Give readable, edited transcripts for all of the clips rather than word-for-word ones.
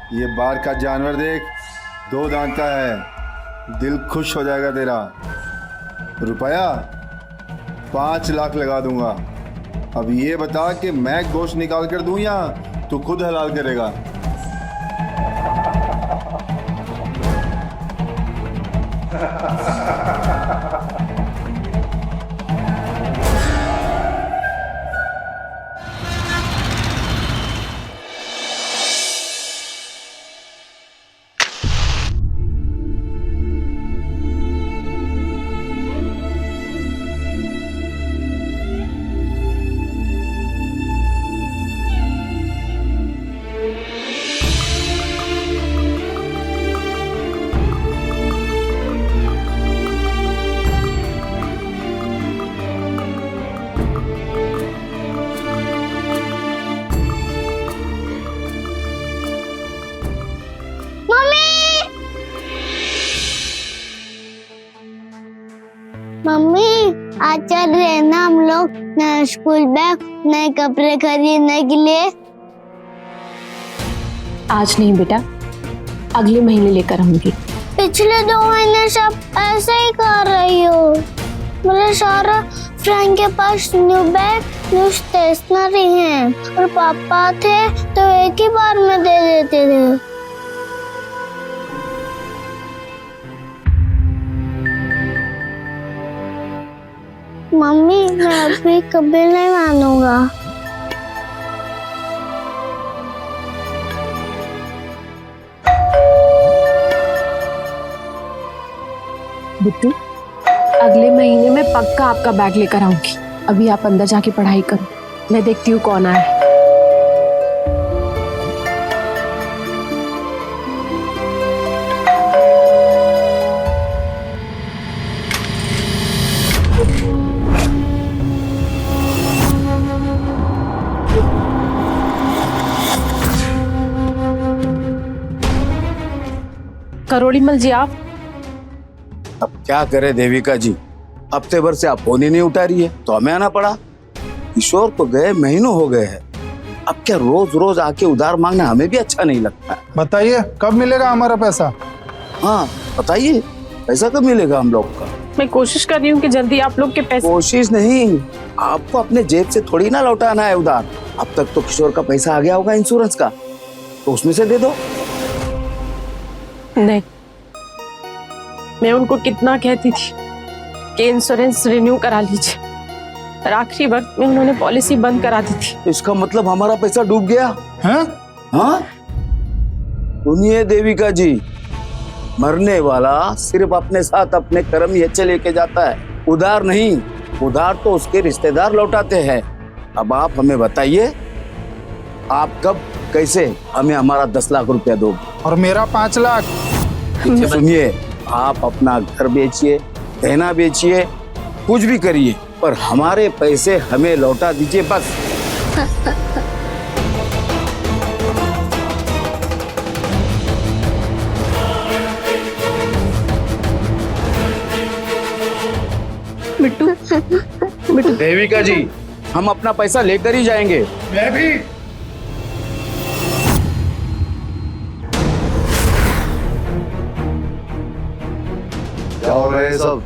ये बाहर का जानवर देख, 2 दांत का है, दिल खुश हो जाएगा तेरा। रुपया 5 लाख लगा दूंगा। अब ये बता कि मैं गोश्त निकाल कर दूं या तू खुद हलाल करेगा? मम्मी आज चल रहे हैं ना हम लोग नया स्कूल बैग नए कपड़े खरीदने के लिए। आज नहीं बेटा, अगले महीने लेकर आऊंगी। पिछले 2 महीने सब ऐसे ही कर रही हो। मेरे सारा फ्रेंड के पास न्यू बैग न्यू स्टेशनरी है और पापा थे तो एक ही बार में दे देते थे। मम्मी मैं अभी कभी नहीं मानूंगा। बिट्टू, अगले महीने में पक्का आपका बैग लेकर आऊंगी। अभी आप अंदर जाके पढ़ाई करो, मैं देखती हूँ कौन आया है। करोड़ीमल जी, आप अब क्या करे देविका जी, हफ्ते भर से आप फोन ही नहीं उठा रही है तो हमें आना पड़ा। किशोर को गए महीनों हो गए हैं, अब क्या रोज रोज आके उधार मांगना हमें भी अच्छा नहीं लगता। बताइए कब मिलेगा हमारा पैसा? हाँ बताइए, पैसा कब मिलेगा हम लोग का? मैं कोशिश कर रही हूँ कि जल्दी आप लोग के पैसे। कोशिश नहीं, आपको अपने जेब से थोड़ी ना लौटाना है उधार। अब तक तो किशोर का पैसा आ गया होगा इंश्योरेंस का, तो उसमें से दे दो। नहीं, मैं उनको कितना कहती थी कि इंश्योरेंस रिन्यू करा लीजिए, और आखिरी वक्त में उन्होंने पॉलिसी बंद करा दी थी। इसका मतलब हमारा पैसा डूब गया हैं? हाँ? सुनिए देविका जी, मरने वाला सिर्फ अपने साथ अपने कर्म ही अच्छे लेके जाता है, उधार नहीं। उधार तो उसके रिश्तेदार लौटाते हैं। अब आप हमें बताइए, आप कब कैसे हमें हमारा 10 लाख रुपया दोगे? और मेरा 5 लाख? सुनिए, आप अपना घर बेचिए, गहना बेचिए, कुछ भी करिए, पर हमारे पैसे हमें लौटा दीजिए बस। बिट्टू, बिट्टू देविका जी, हम अपना पैसा लेकर ही जाएंगे। मैं भी। क्या हो रहा है सब?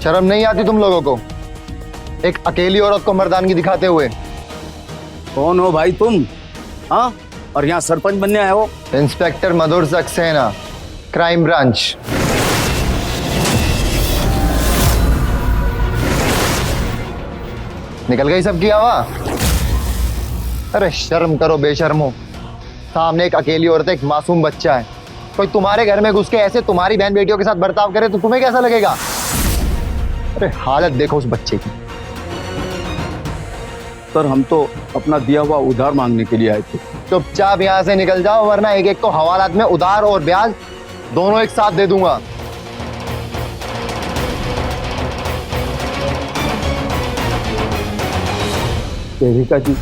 शर्म नहीं आती तुम लोगों को, एक अकेली औरत को मर्दानगी दिखाते हुए? कौन हो भाई तुम? हाँ, और यहाँ सरपंच बनने आए हो? इंस्पेक्टर मधुर सक्सेना, क्राइम ब्रांच। निकल गई सबकी हवा? अरे शर्म करो बेशर्मो, सामने एक अकेली औरत, एक मासूम बच्चा है। कोई तुम्हारे घर में घुस के ऐसे तुम्हारी बहन बेटियों के साथ बर्ताव करे तो तुम्हें कैसा लगेगा? अरे हालत देखो उस बच्चे की। सर, हम तो अपना दिया हुआ उधार मांगने के लिए आए थे। चुपचाप यहाँ से निकल जाओ, वरना एक एक को हवालात में उधार और ब्याज दोनों एक साथ दे दूंगा। देविका जी,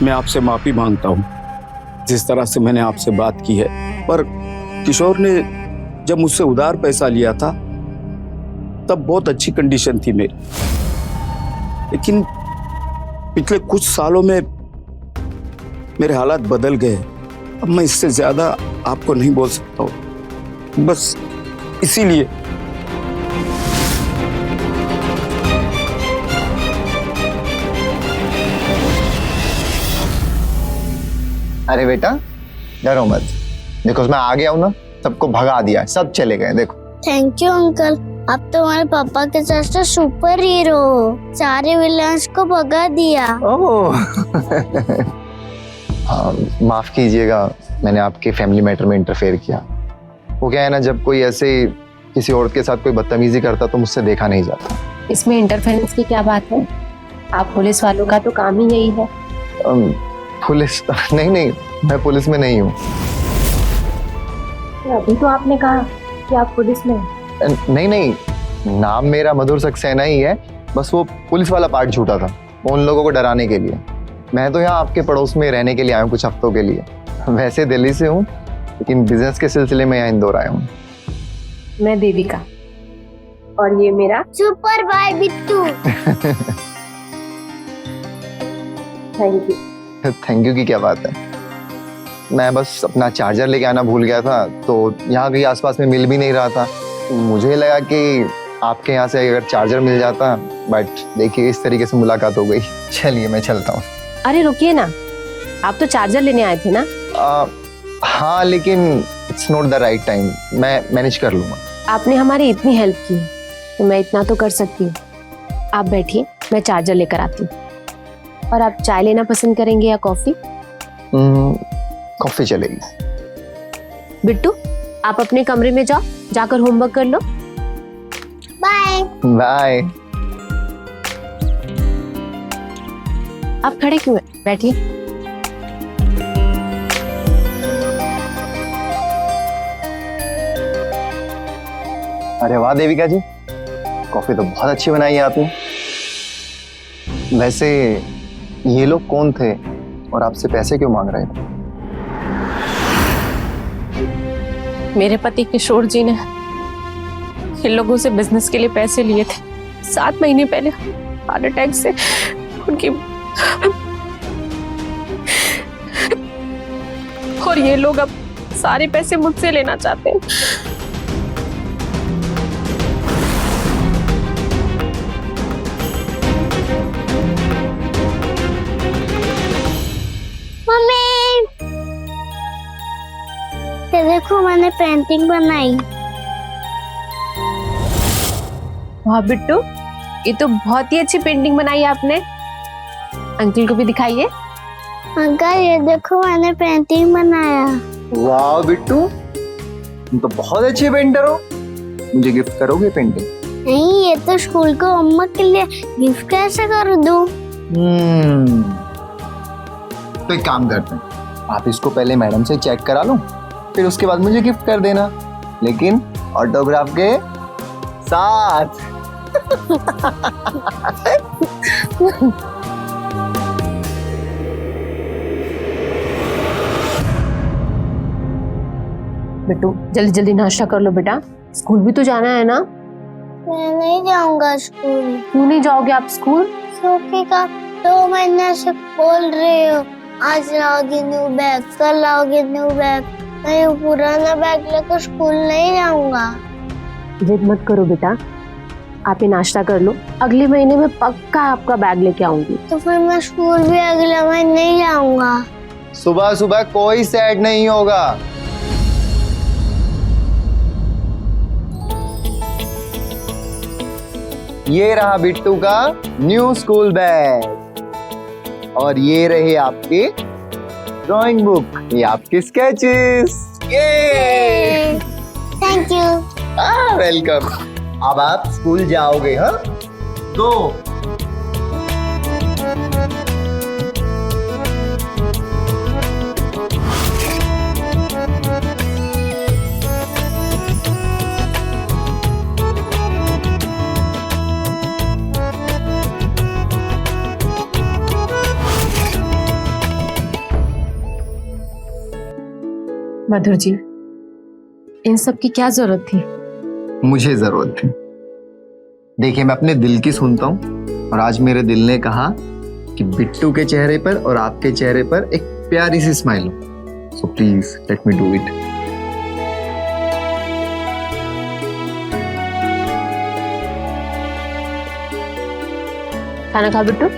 मैं आपसे माफी मांगता हूँ जिस तरह से मैंने आपसे बात की है। पर किशोर ने जब मुझसे उधार पैसा लिया था तब बहुत अच्छी कंडीशन थी मेरी, लेकिन पिछले कुछ सालों में मेरे हालात बदल गए। अब मैं इससे ज्यादा आपको नहीं बोल सकता हूँ, बस इसीलिए। अरे बेटा डरो मत, देखो मैं आ गया हूँ ना, सबको भगा दिया, सब चले गए। देखो थैंक यू अंकल, अब तो हमारे पापा के साथ सुपर हीरो हो, सारे विलन्स को भगा दिया। ओह हाँ, माफ कीजिएगा, मैंने आपके फैमिली मैटर में इंटरफेयर किया। वो क्या है ना, जब कोई ऐसे किसी औरत के साथ कोई बदतमीजी करता तो मुझसे देखा नहीं जाता। इसमें इंटरफेरेंस की क्या बात है? आप पुलिस वालों का तो काम ही यही है। पुलिस नहीं, मैं पुलिस में नहीं हूँ। अभी तो आपने कहा कि आप पुलिस में हैं। नहीं, नाम मेरा मधुर सक्सेना ही है, बस वो पुलिस वाला पार्ट झूठा था, वो उन लोगों को डराने के लिए। मैं तो यहाँ आपके पड़ोस में रहने के लिए आया हूँ कुछ हफ्तों के लिए। वैसे दिल्ली से हूँ, लेकिन बिजनेस के सिलसिले में यहाँ इंदौर आया हूँ। मैं देविका, और ये मेरा सुपर बाय Bittu. Thank you. Thank you की क्या बात है, मैं बस अपना चार्जर लेके आना भूल गया था, तो यहाँ कहीं आसपास में मिल भी नहीं रहा था। मुझे लगा कि आपके यहाँ से अगर चार्जर मिल जाता, बट देखिए इस तरीके से मुलाकात हो गई। चलिए मैं चलता हूँ। अरे रुकिए ना, आप तो चार्जर लेने आए थे ना? हाँ, लेकिन it's not the right time, मैं मैनेज कर लूँगा। आपने हमारी इतनी हेल्प की है तो मैं इतना तो कर सकती हूँ। आप बैठिए, मैं चार्जर लेकर आती हूँ। और आप चाय लेना पसंद करेंगे या कॉफी? कॉफी चलेगी। बिट्टू, आप अपने कमरे में जाओ, जाकर होमवर्क कर लो। Bye bye. आप खड़े क्यों हैं? बैठिए। अरे वाह देविका जी, कॉफी तो बहुत अच्छी बनाई है आपने। वैसे ये लोग कौन थे और आपसे पैसे क्यों मांग रहे थे? मेरे पति किशोर जी ने इन लोगों से बिजनेस के लिए पैसे लिए थे। 7 महीने पहले हार्ट अटैक से उनकी, और ये लोग अब सारे पैसे मुझसे लेना चाहते हैं। मम्मी, ये देखो मैंने पेंटिंग बनाई। वाह बिट्टू, ये तो बहुत ही अच्छी पेंटिंग बनाई है आपने। अंकल को भी दिखाइए। अंकल ये देखो मैंने पेंटिंग बनाया। वाह बिट्टू, तुम तो बहुत अच्छे पेंटर हो, मुझे गिफ्ट करोगे पेंटिंग? नहीं, ये तो स्कूल को अम्मा के लिए गिफ्ट कैसे कर दूं? तो एक काम करते हैं, आप इसको पहले मैडम से चेक करा लो, फिर उसके बाद मुझे गिफ्ट कर देना, लेकिन ऑटोग्राफ के साथ। बिट्टू जल्दी जल्दी नाश्ता कर लो बेटा, स्कूल भी तो जाना है ना। मैं नहीं जाऊंगा स्कूल। क्यों नहीं जाओगे आप स्कूल? सोफी का 2 महीने से बोल रहे हो, आज लाओगे न्यू बैग, कल लाओगे न्यू बैग। मैं वो पुराना बैग लेकर स्कूल नहीं जाऊंगा। जिद मत करो बेटा, आप ये नाश्ता कर लो, अगले महीने में पक्का आपका बैग लेके आऊंगी। तो फिर मैं स्कूल भी अगले महीने नहीं जाऊंगा। सुबह सुबह कोई सैड नहीं होगा। ये रहा बिट्टू का न्यू स्कूल बैग, और ये रहे आपके ड्राइंग बुक, ये आपके स्केचेस। ये थैंक यू। वेलकम। अब आप स्कूल जाओगे? हाँ, दो। मधुर जी, इन सब की क्या जरूरत थी? मुझे जरूरत थी। देखिए, मैं अपने दिल की सुनता हूँ और आज मेरे दिल ने कहा कि बिट्टू के चेहरे पर और आपके चेहरे पर एक प्यारी सी स्माइल हो। So please let me do it. खाना खा बिट्टू।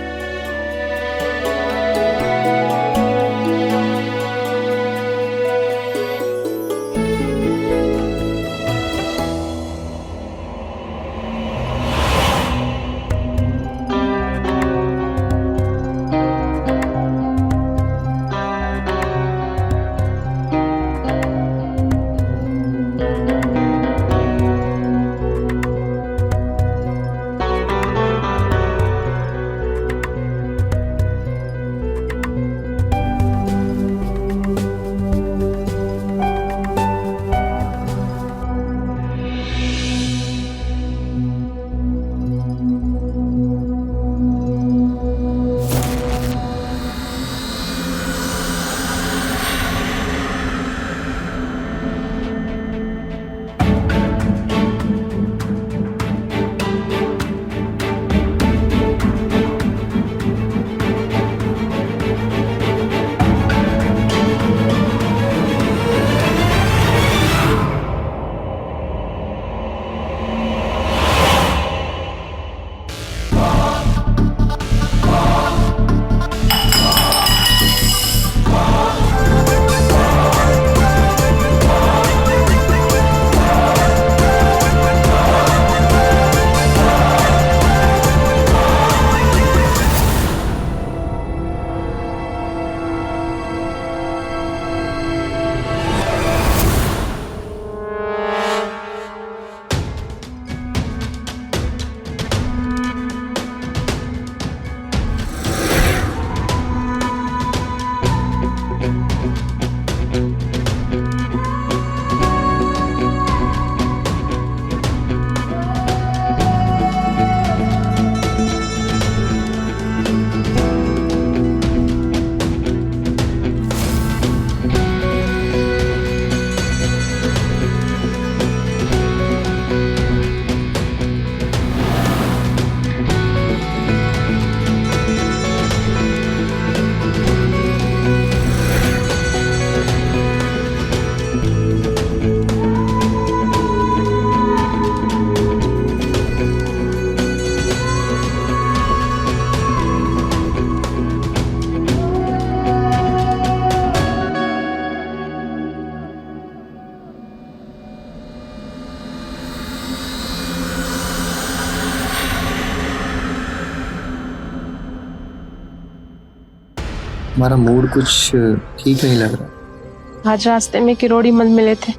हमारा मूड कुछ ठीक नहीं लग रहा। आज रास्ते में किरोड़ी मल मिले थे।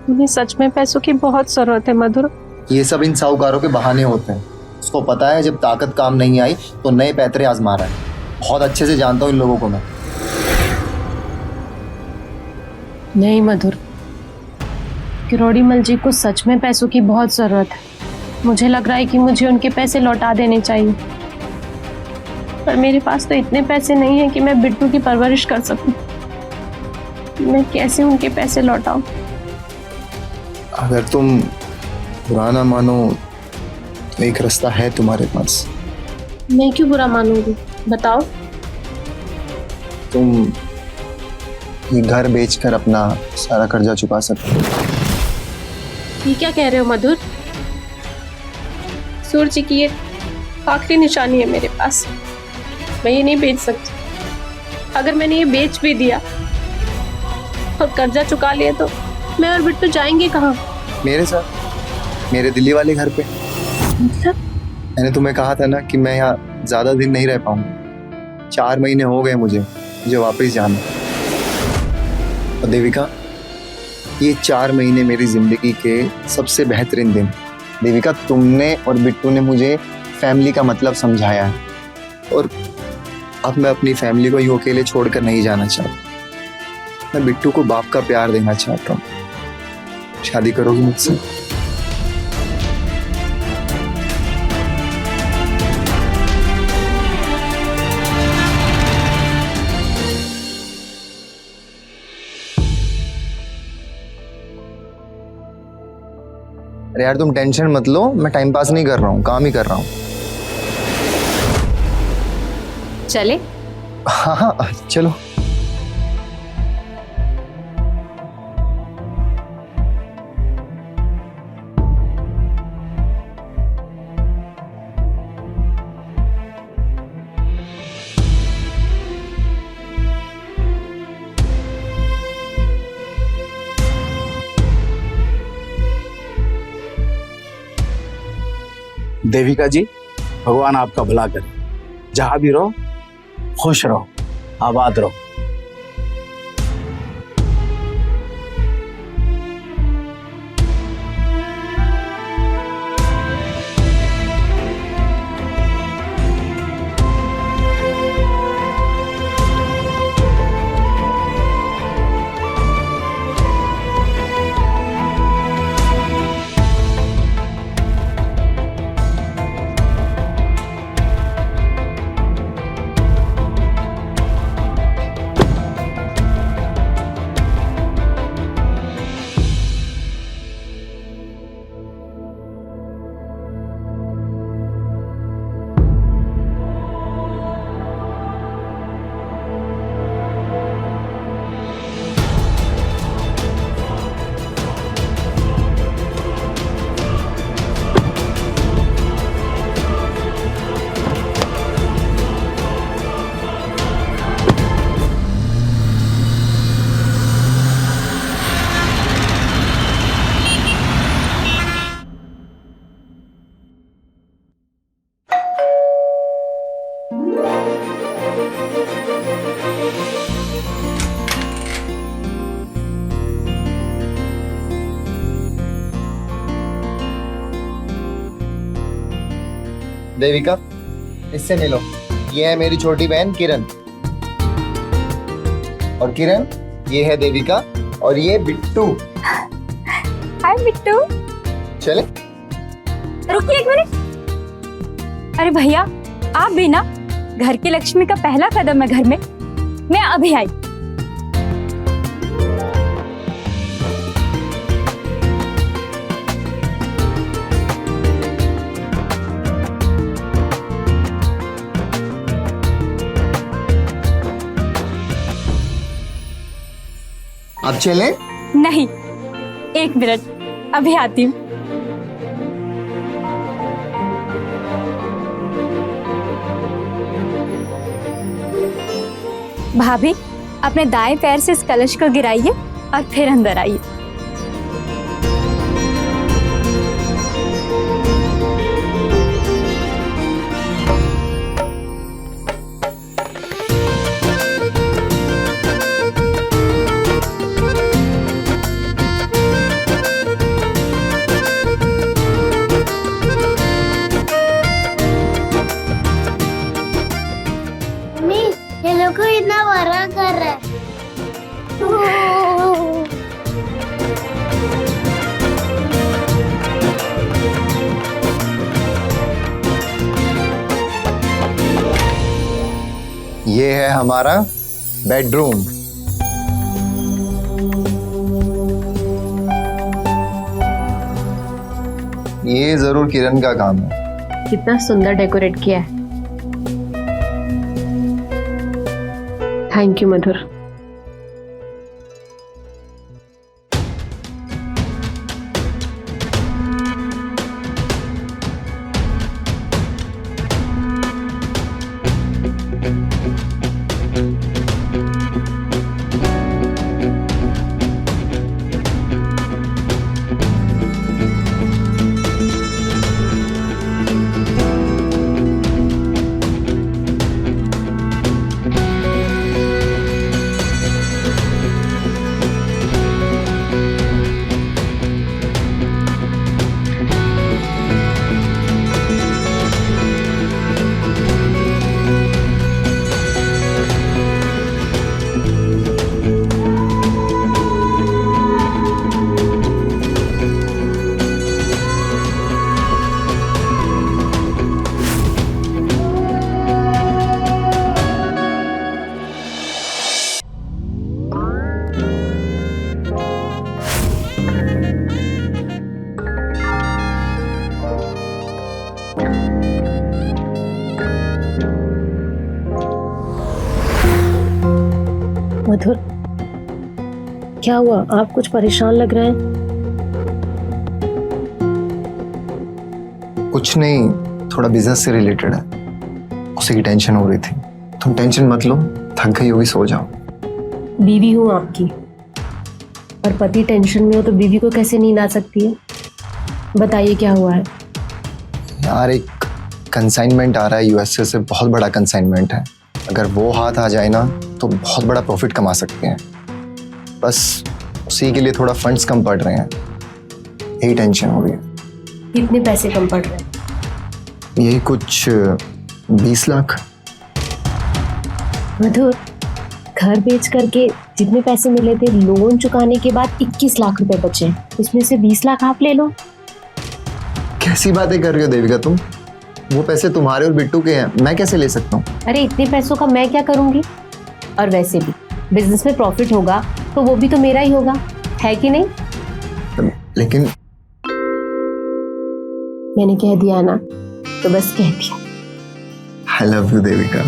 उन्हें सच में पैसों की बहुत जरूरत है मधुर। ये सब इन साहूकारों के बहाने होते हैं। उसको पता है जब ताकत काम नहीं आई तो नए पैतरे आजमा रहा है। बहुत अच्छे से जानता हूँ इन लोगों को मैं। नहीं मधुर, किरोड़ी मल जी को सच में पैसों की बहुत जरूरत है। मुझे लग रहा है कि मुझे उनके पैसे लौटा देने चाहिए, पर मेरे पास तो इतने पैसे नहीं है कि मैं बिट्टू की परवरिश कर सकूं। मैं कैसे उनके पैसे लौटाऊं? अगर तुम बुरा ना मानो तो एक रास्ता है तुम्हारे पास। मैं क्यों बुरा मानूंगी, बताओ। तुम ये घर बेचकर अपना सारा कर्जा चुका सकते हो। ये क्या कह रहे हो मधुर? सूरज जी की ये आखिरी निशानी है मेरे पास। मैं ये नहीं बेच सकती। अगर मैंने ये बेच भी दिया और कर्जा चुका लिया तो मैं और बिट्टू जाएंगे कहाँ? मेरे साथ, मेरे दिल्ली वाले घर पे। मतलब? मैंने तुम्हें कहा था ना कि मैं यहाँ ज्यादा दिन नहीं रह पाऊंगा। 4 महीने हो गए मुझे वापस जाना। और देविका, ये 4 महीने मेरी जिंदगी के सबसे बेहतरीन दिन। देविका, तुमने और बिट्टू ने मुझे फैमिली का मतलब समझाया है और अब मैं अपनी फैमिली को यूं अकेले छोड़कर नहीं जाना चाहता। मैं बिट्टू को बाप का प्यार देना चाहता हूँ। शादी करोगी मुझसे? अरे यार तुम टेंशन मत लो, मैं टाइम पास नहीं कर रहा हूँ, काम ही कर रहा हूँ। चले? हाँ हाँ चलो। देविका जी, भगवान आपका भला करे। जहां भी रहो खुश रहो, आबाद रहो। देविका, इससे मिलो। ये है मेरी छोटी बहन किरण। और किरण, ये है देविका और ये बिट्टू। हाय बिट्टू। चले? रुकिए एक मिनट। अरे भैया, आप भी ना, घर की लक्ष्मी का पहला कदम है घर में। मैं अभी आई। अब चले? नहीं, एक मिनट, अभी आती हूँ। भाभी, अपने दाएं पैर से इस कलश को गिराइए और फिर अंदर आइए। मम्मी, ये लोग को इतना बड़ा कर रहा है। ये है हमारा बेडरूम। ये जरूर किरण का काम है। कितना सुंदर डेकोरेट किया है। थैंक यू मधुर। मधुर, क्या हुआ? आप कुछ परेशान लग रहे हैं। कुछ नहीं, थोड़ा बिजनेस से रिलेटेड है, उसी की टेंशन हो रही थी। तुम टेंशन मत लो, थक गई होगी, सो जाओ। बीवी हूँ आपकी, और पति टेंशन में हो तो बीवी को कैसे नींद आ सकती है? बताइए क्या हुआ है। यार एक कंसाइनमेंट आ रहा है यूएसए से, बहुत बड़ा कंसाइनमेंट है। अगर वो हाथ आ जाए ना तो बहुत बड़ा प्रॉफिट कमा सकते हैं। बस उसी के लिए थोड़ा फंड्स कम पड़ रहे हैं, यही टेंशन हो रही है। कितने पैसे कम पड़ रहे हैं? यही कुछ 20 लाख। मधुर, घर बेच करके जितने पैसे मिले थे लोन चुकाने के बाद 21 लाख रुपए बचे, उसमें से 20 लाख आप ले लो। कैसी बातें कर रही हो देविका तुम? वो पैसे तुम्हारे और बिट्टू के हैं, मैं कैसे ले सकता हूँ? अरे इतने पैसों का मैं क्या करूंगी? और वैसे भी बिजनेस में प्रॉफिट होगा तो वो भी तो मेरा ही होगा, है कि नहीं? लेकिन मैंने कह दिया ना, तो बस कह दिया। आई love you Devika.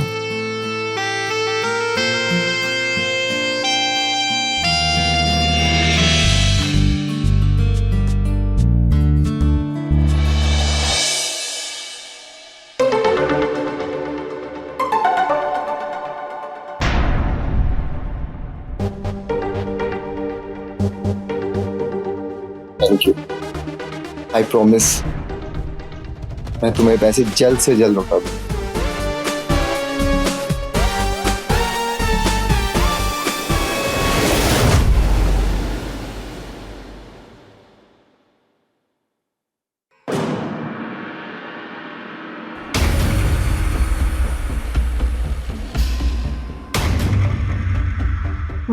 Thank you. I promise मैं तुम्हें पैसे जल्द से जल्द लौटा दूँ।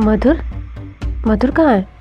मधुर, मधुर कहाँ है?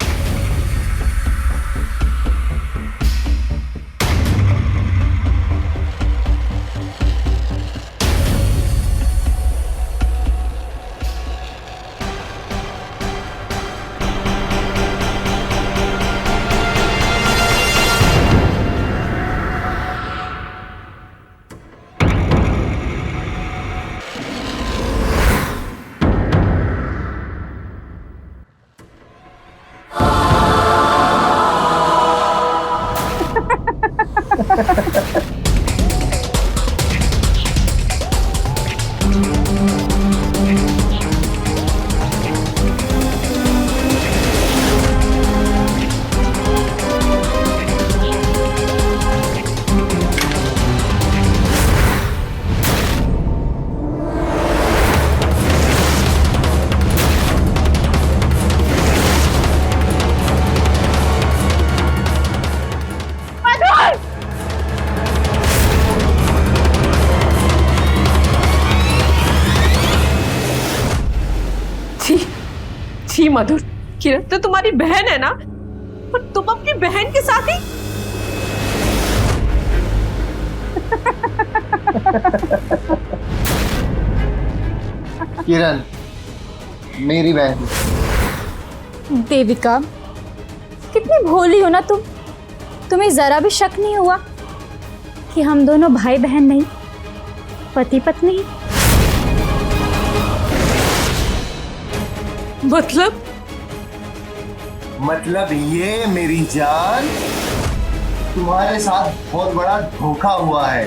छी मधुर, किरण तो तुम्हारी बहन है ना, और तुम अपनी बहन के साथ ही। किरण मेरी बहन। देविका, कितनी भोली हो ना तुम। तुम्हें जरा भी शक नहीं हुआ कि हम दोनों भाई बहन नहीं, पति पत्नी हैं? मतलब ये मेरी जान, तुम्हारे साथ बहुत बड़ा धोखा हुआ है।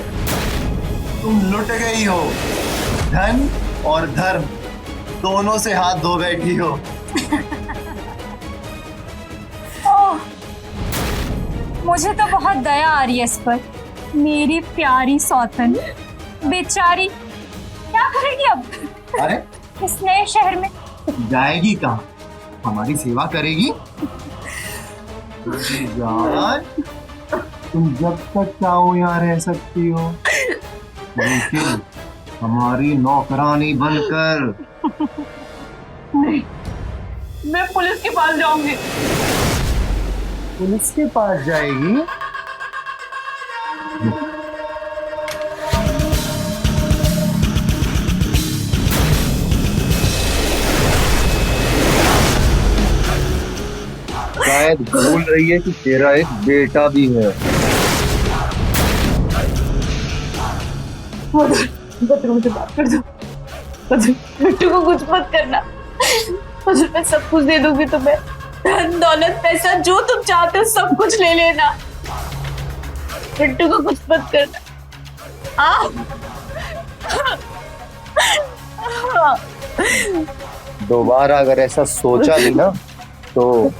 तुम लुट गई हो, धन और धर्म दोनों से हाथ धो बैठी हो। ओह, मुझे तो बहुत दया आ रही है इस पर। मेरी प्यारी सौतन बेचारी क्या करेगी अब अरे इस नए शहर में? जाएगी कहाँ? हमारी सेवा करेगी। यार तुम जब तक चाहो यहाँ रह सकती हो, लेकिन हमारी नौकरानी बनकर। नहीं, मैं पुलिस के पास जाऊंगी। पुलिस के पास जाएगी? शायद भूल रही है कि तेरा एक बेटा भी है। मधुर मुझे बात कर दो। मधुर, बिट्टू को कुछ मत करना। मधुर मैं सब कुछ दे दूंगी तुम्हें, धन दौलत पैसा जो तुम चाहते हो सब कुछ ले लेना, बिट्टू को कुछ मत करना। दोबारा अगर ऐसा सोचा भी ना तो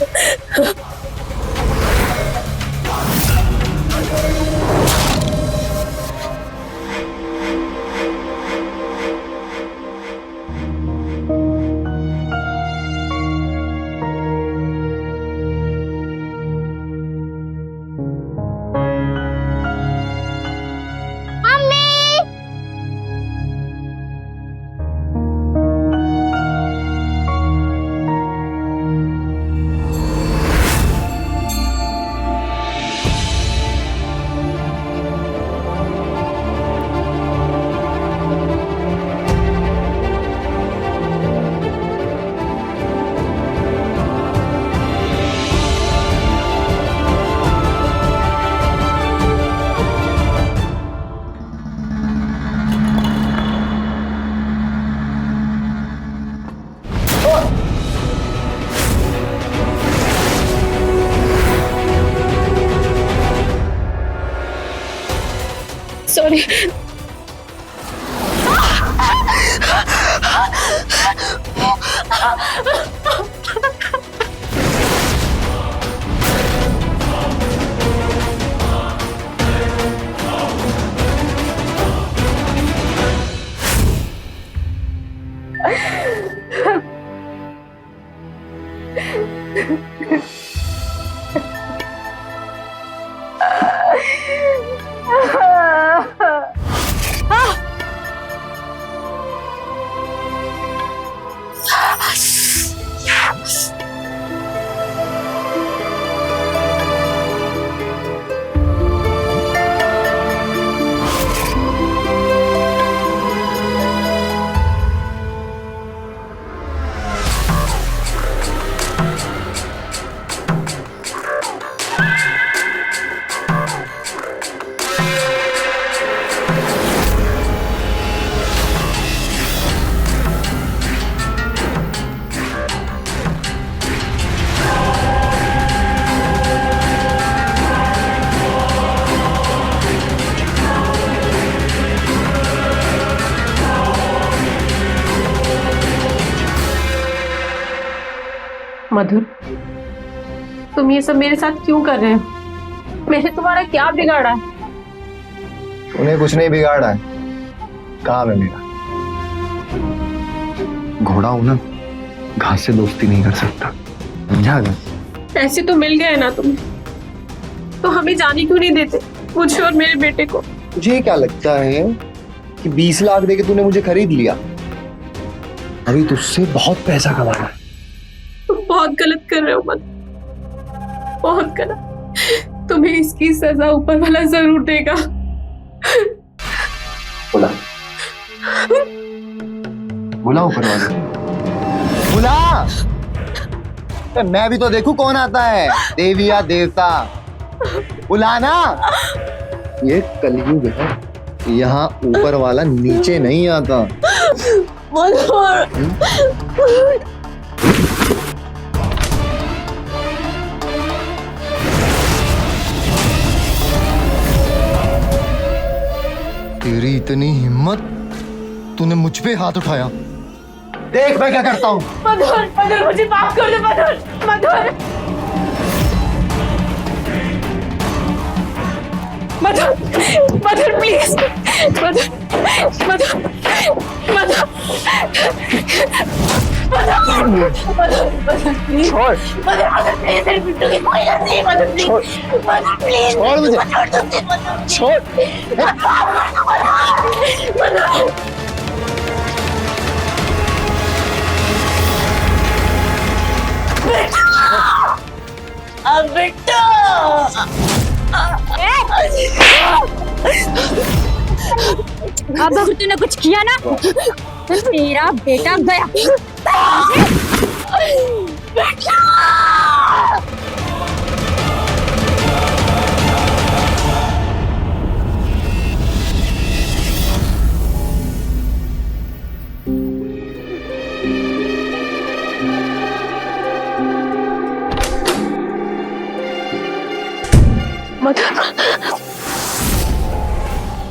सॉरी। मधुर, तुम ये सब मेरे साथ क्यों कर रहे हो? मैंने तुम्हारा क्या बिगाड़ा है? उन्हें कुछ नहीं बिगाड़ा है, काम है मेरा। घोड़ा हूं ना, घास से दोस्ती नहीं कर सकता, समझा गया? पैसे तो मिल गए ना तुम्हें, तो हमें जाने क्यों नहीं देते, मुझे और मेरे बेटे को? तुझे क्या लगता है कि 20 लाख देके तूने मुझे खरीद लिया? अभी तुझसे बहुत पैसा कमाना है। तुम बहुत गलत कर रहे हो मत, बहुत गलत। तुम्हें इसकी सजा ऊपर वाला जरूर देगा। बुला बुला ऊपर वाले, बुला। मैं भी तो देखूं कौन आता है, देवी या देवता। बुलाना। ये कलयुग है, यहाँ ऊपर वाला नीचे नहीं आता। तेरी इतनी हिम्मत, तूने मुझ पे हाथ उठाया। देख मैं क्या करता हूँ। मधुर, मधुर मुझे माफ कर दे मधुर, मधुर, मधुर, मधुर please, Madhur, Madhur, Madhur, Madhur please, छोड़, मधुर प्लीज, तेरे बिट्टू की कोई गलती नहीं, मधुर प्लीज, मधुर प्लीज, छोड़ मुझे, छोड़, मधुर। अब बिट्टू, अब अगर तूने कुछ किया ना तो तेरा बेटा गया। मधुर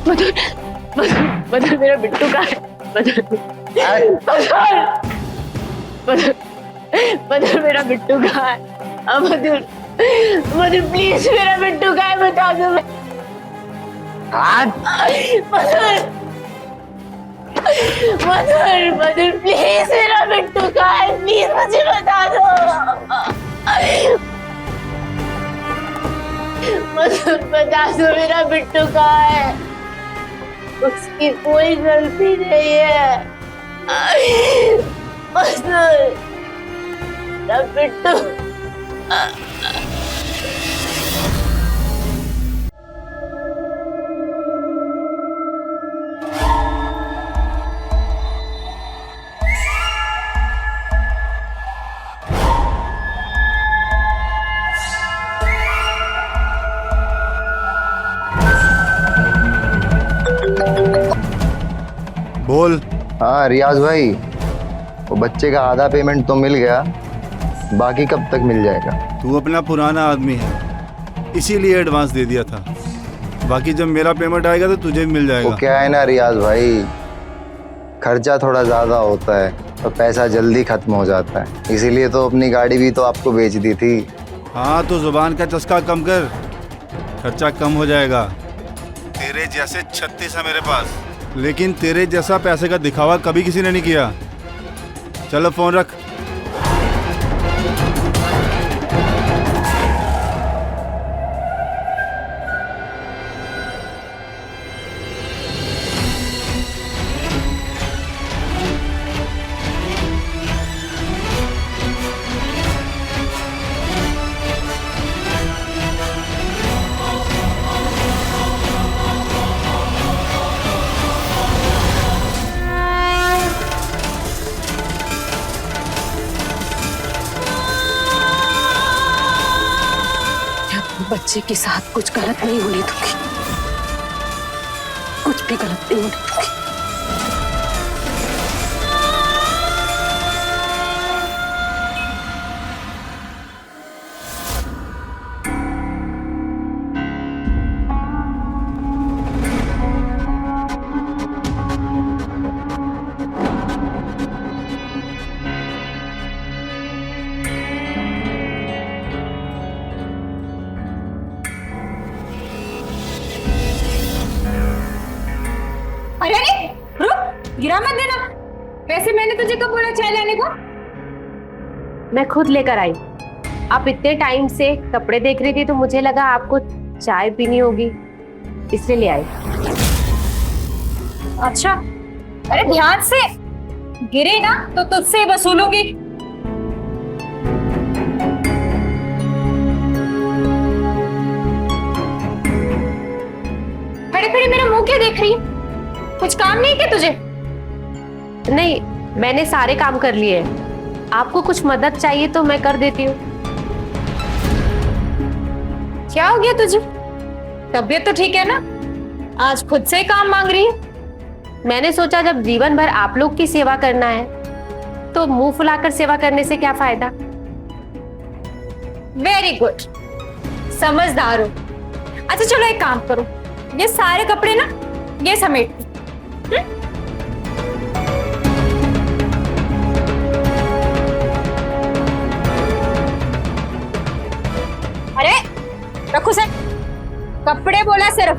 मधुर मधुर मधुर मेरा बिट्टू का है। मधुर मधुर मधुर मेरा बिट्टू का है। मधुर मधुर प्लीज मेरा बिट्टू का है, बता दो। मधुर मधुर मधुर प्लीज मेरा बिट्टू का है, प्लीज मुझे बता दो। मधुर बता दो मेरा बिट्टू का है, उसकी कोई गलती नहीं है। मधुर मेरा बिट्टू। बोल। हाँ रियाज भाई, वो बच्चे का आधा पेमेंट तो मिल गया, बाकी कब तक मिल जाएगा? तू अपना पुराना आदमी है, इसीलिए एडवांस दे दिया था। बाकी जब मेरा पेमेंट आएगा तो तुझे भी मिल जाएगा। वो क्या है ना रियाज भाई, खर्चा थोड़ा ज़्यादा होता है और पैसा जल्दी खत्म हो जाता है, इसीलिए तो अपनी गाड़ी भी तो आपको बेच दी थी। हाँ तो जुबान का चस्का कम कर, खर्चा कम हो जाएगा। तेरे जैसे 36 है मेरे पास, लेकिन तेरे जैसा पैसे का दिखावा कभी किसी ने नहीं किया। चलो फोन रख। बच्चे के साथ कुछ गलत नहीं होने दूंगी, कुछ भी गलत नहीं होने दूंगी। अरे रुक, गिरा मत देना। वैसे मैंने तुझे कब बोला चाय लाने को? मैं खुद लेकर आई। आप इतने टाइम से कपड़े देख रही थी तो मुझे लगा आपको चाय पीनी होगी, इसलिए ले आई। अच्छा, अरे ध्यान से, गिरे ना तो तुझसे वसूलूंगी। खड़े खड़े मेरा मुंह क्या देख रही है? कुछ काम नहीं किया तुझे? नहीं, मैंने सारे काम कर लिए हैं। आपको कुछ मदद चाहिए तो मैं कर देती हूँ। क्या हो गया तुझे? तबीयत तो ठीक है ना? आज खुद से ही काम मांग रही है। मैंने सोचा जब जीवन भर आप लोग की सेवा करना है तो मुंह फुलाकर सेवा करने से क्या फायदा। वेरी गुड, समझदार हो। अच्छा चलो एक काम करो, ये सारे कपड़े ना ये समेट। अरे रखो सर, कपड़े बोला सिर्फ,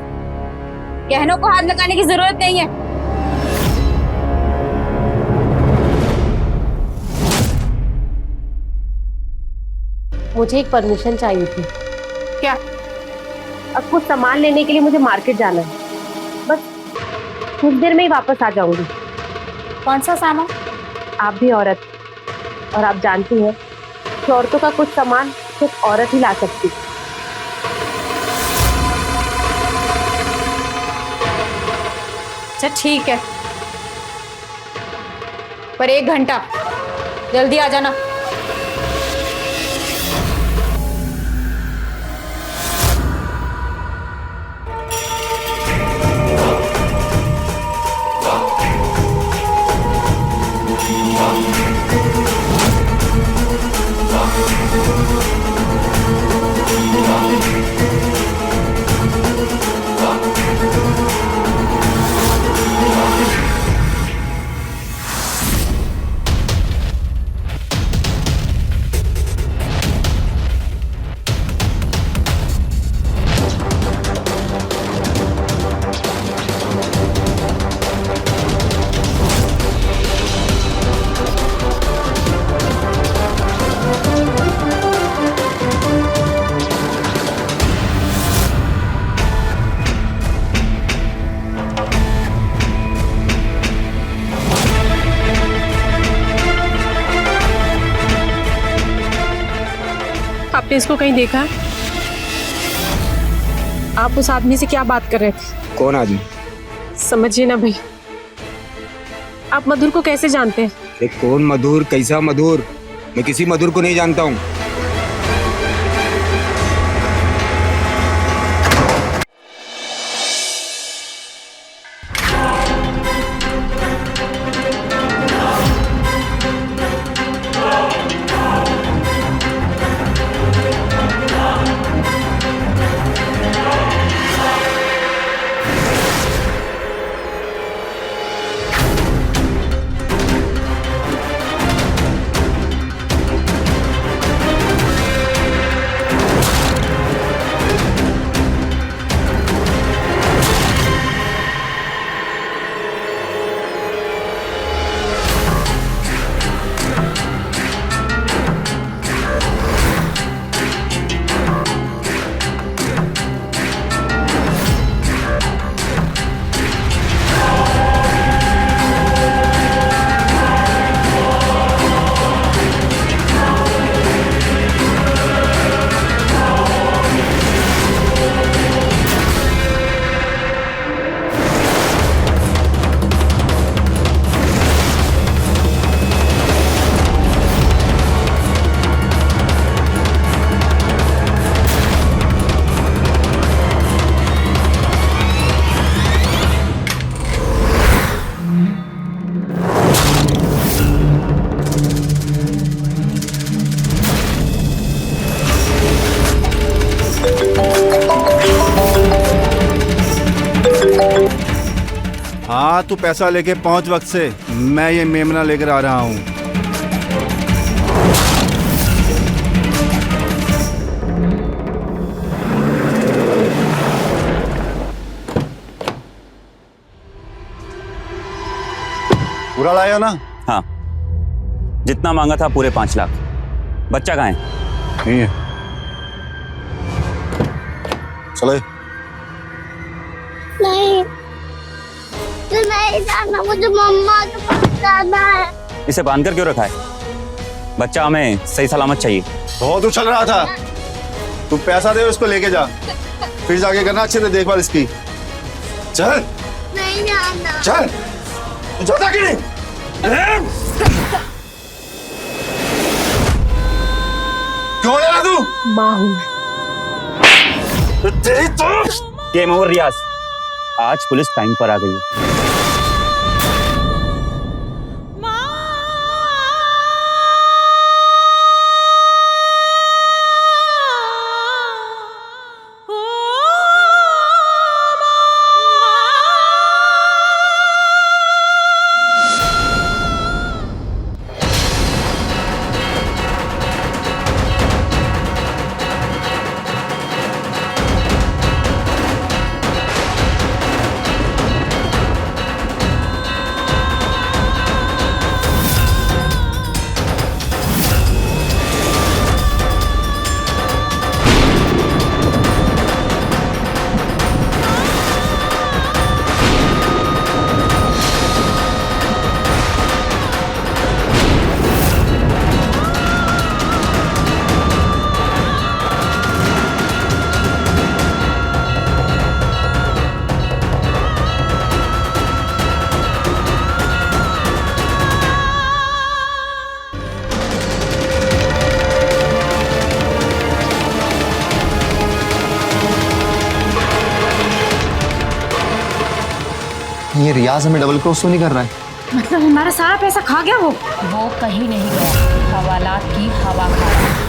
गहनों को हाथ लगाने की जरूरत नहीं है। मुझे एक परमिशन चाहिए थी। क्या? अब कुछ सामान लेने के लिए मुझे मार्केट जाना है, बस कुछ देर में ही वापस आ जाऊंगी। कौन सा सामान? आप भी औरत, और आप जानती हैं कि औरतों का कुछ सामान सिर्फ औरत ही ला सकती। अच्छा ठीक है, पर 1 घंटा जल्दी आ जाना। आपने इसको कहीं देखा है? आप उस आदमी से क्या बात कर रहे थे? कौन आदमी? समझिए ना भाई, आप मधुर को कैसे जानते हैं? ये कौन मधुर, कैसा मधुर? मैं किसी मधुर को नहीं जानता हूँ। हाँ, तू पैसा लेके पहुंच वक्त से। मैं ये मेमना लेकर आ रहा हूँ। पूरा लाया ना? हाँ, जितना मांगा था पूरे 5 लाख। बच्चा कहाँ है? नहीं है। चले। नहीं, तो नहीं जाना, मुझे मम्मा के पास जाना है। इसे बांध कर क्यों रखा है? बच्चा हमें सही सलामत चाहिए। बहुत उछल रहा था। तू पैसा दे, उसको लेके जा, फिर जाके करना अच्छे से देखभाल इसकी। चल नहीं जाना। चल, जाता कि नहीं? क्यों ले रहा तू? माँ हूँ। तेरी तो गेम ओवर रियाज, आज पुलिस टाइम पर आ गई है। ये रियाज हमें डबल क्रॉस तो नहीं कर रहा है? मतलब हमारा सारा पैसा खा गया वो? वो कहीं नहीं गया, हवालात की हवा खा रहा है।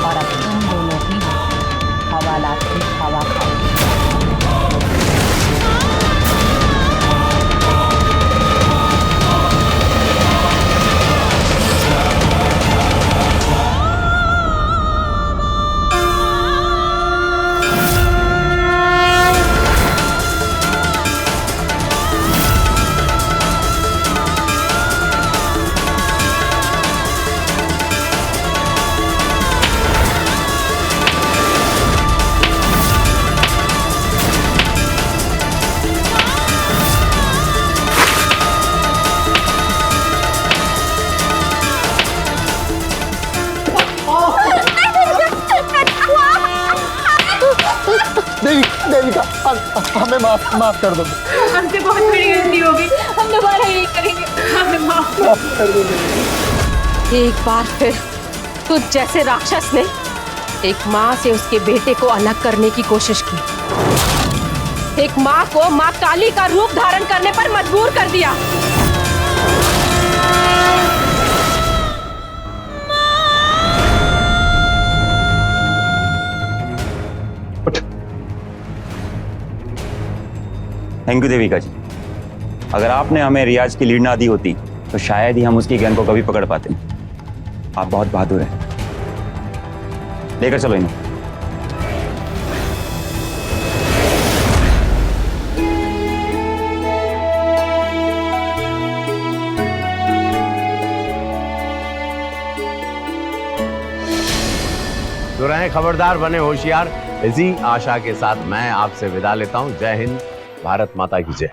और अब तुम दोनों ही हवालात की हवा खाओ। हमें माफ कर दो। हमसे बहुत बड़ी गलती होगी, हम दोबारा यही करेंगे, हमें माफ कर दो। एक बार फिर तुझ जैसे राक्षस ने एक माँ से उसके बेटे को अलग करने की कोशिश की। एक माँ को माँ काली का रूप धारण करने पर मजबूर कर दिया। थैंक यू देविका जी। अगर आपने हमें रियाज की लीड ना दी होती तो शायद ही हम उसकी गैंग को कभी पकड़ पाते। आप बहुत बहादुर हैं। लेकर चलो इन्हें। तो रहें खबरदार, बने होशियार। इसी आशा के साथ मैं आपसे विदा लेता हूं। जय हिंद, भारत माता की जय।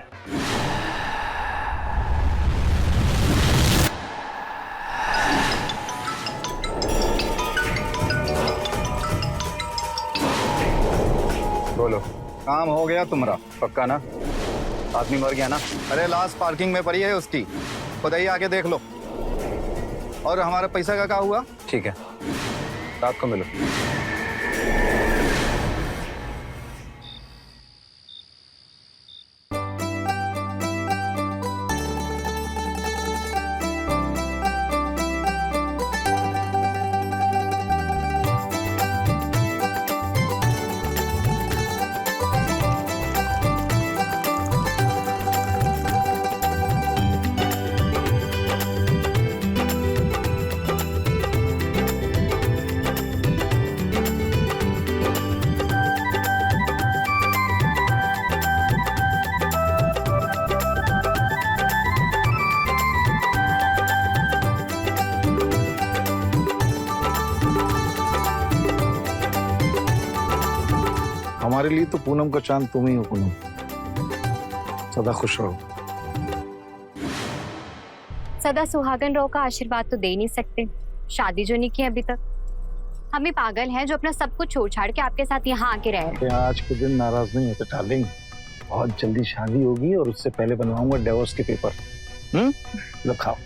बोलो, काम हो गया तुम्हारा? पक्का ना? आदमी मर गया ना? अरे लाश पार्किंग में पड़ी है उसकी, खुद ही आके देख लो। और हमारा पैसा का क्या हुआ? ठीक है, रात को मिलो। हमारे लिए तो पूनम का चांद तुम ही हो पूनम, सदा खुश रहो। सदा सुहागन रहो का आशीर्वाद तो दे नहीं सकते, शादी जो नहीं की अभी तक। हम भी पागल हैं जो अपना सब कुछ छोड़ छाड़ के आपके साथ यहाँ आके रह रहे हैं। आज के दिन नाराज नहीं होते डार्लिंग, बहुत जल्दी शादी होगी और उससे पहले बनवाऊंगा डिवोर्स के पेपर। लो खाओ।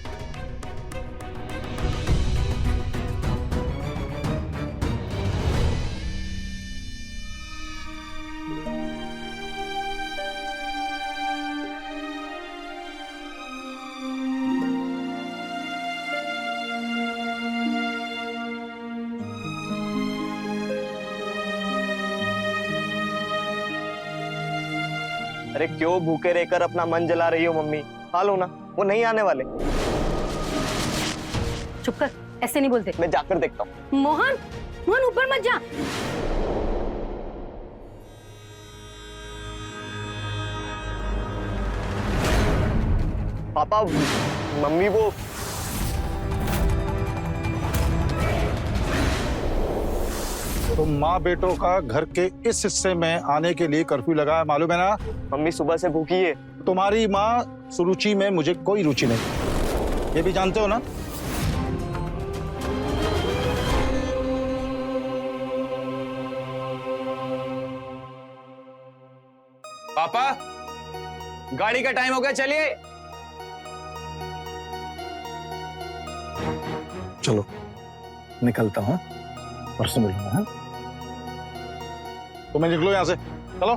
अरे क्यों भूखे रहकर अपना मन जला रही हो मम्मी? खा लो ना, वो नहीं आने वाले। चुप कर, ऐसे नहीं बोलते। मैं जाकर देखता हूँ। मोहन, मोहन ऊपर मत जा। पापा, मम्मी वो तो माँ बेटों का घर के इस हिस्से में आने के लिए कर्फ्यू लगा है, मालूम है ना? मम्मी सुबह से भूखी है। तुम्हारी माँ सुरुचि में मुझे कोई रुचि नहीं, ये भी जानते हो ना? पापा, गाड़ी का टाइम हो गया, चलिए। चलो निकलता हूँ, परसों मिलूंगा। हाँ? तुम्हें निकलो यहाँ से, चलो।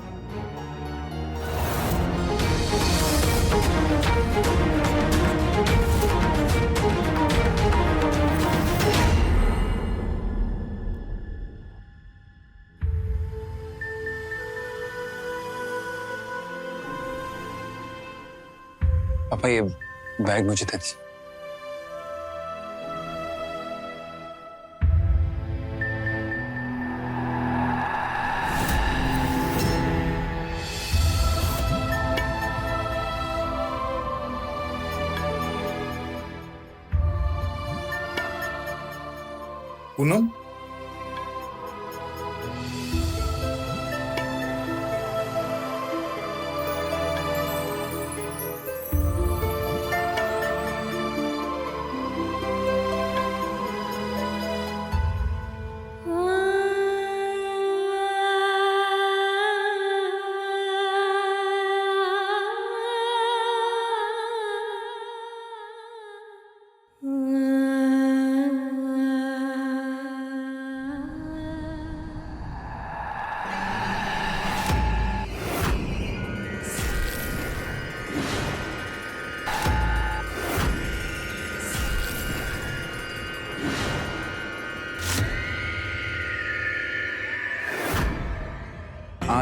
पापा ये बैग मुझे दे दीजिए। पूनम,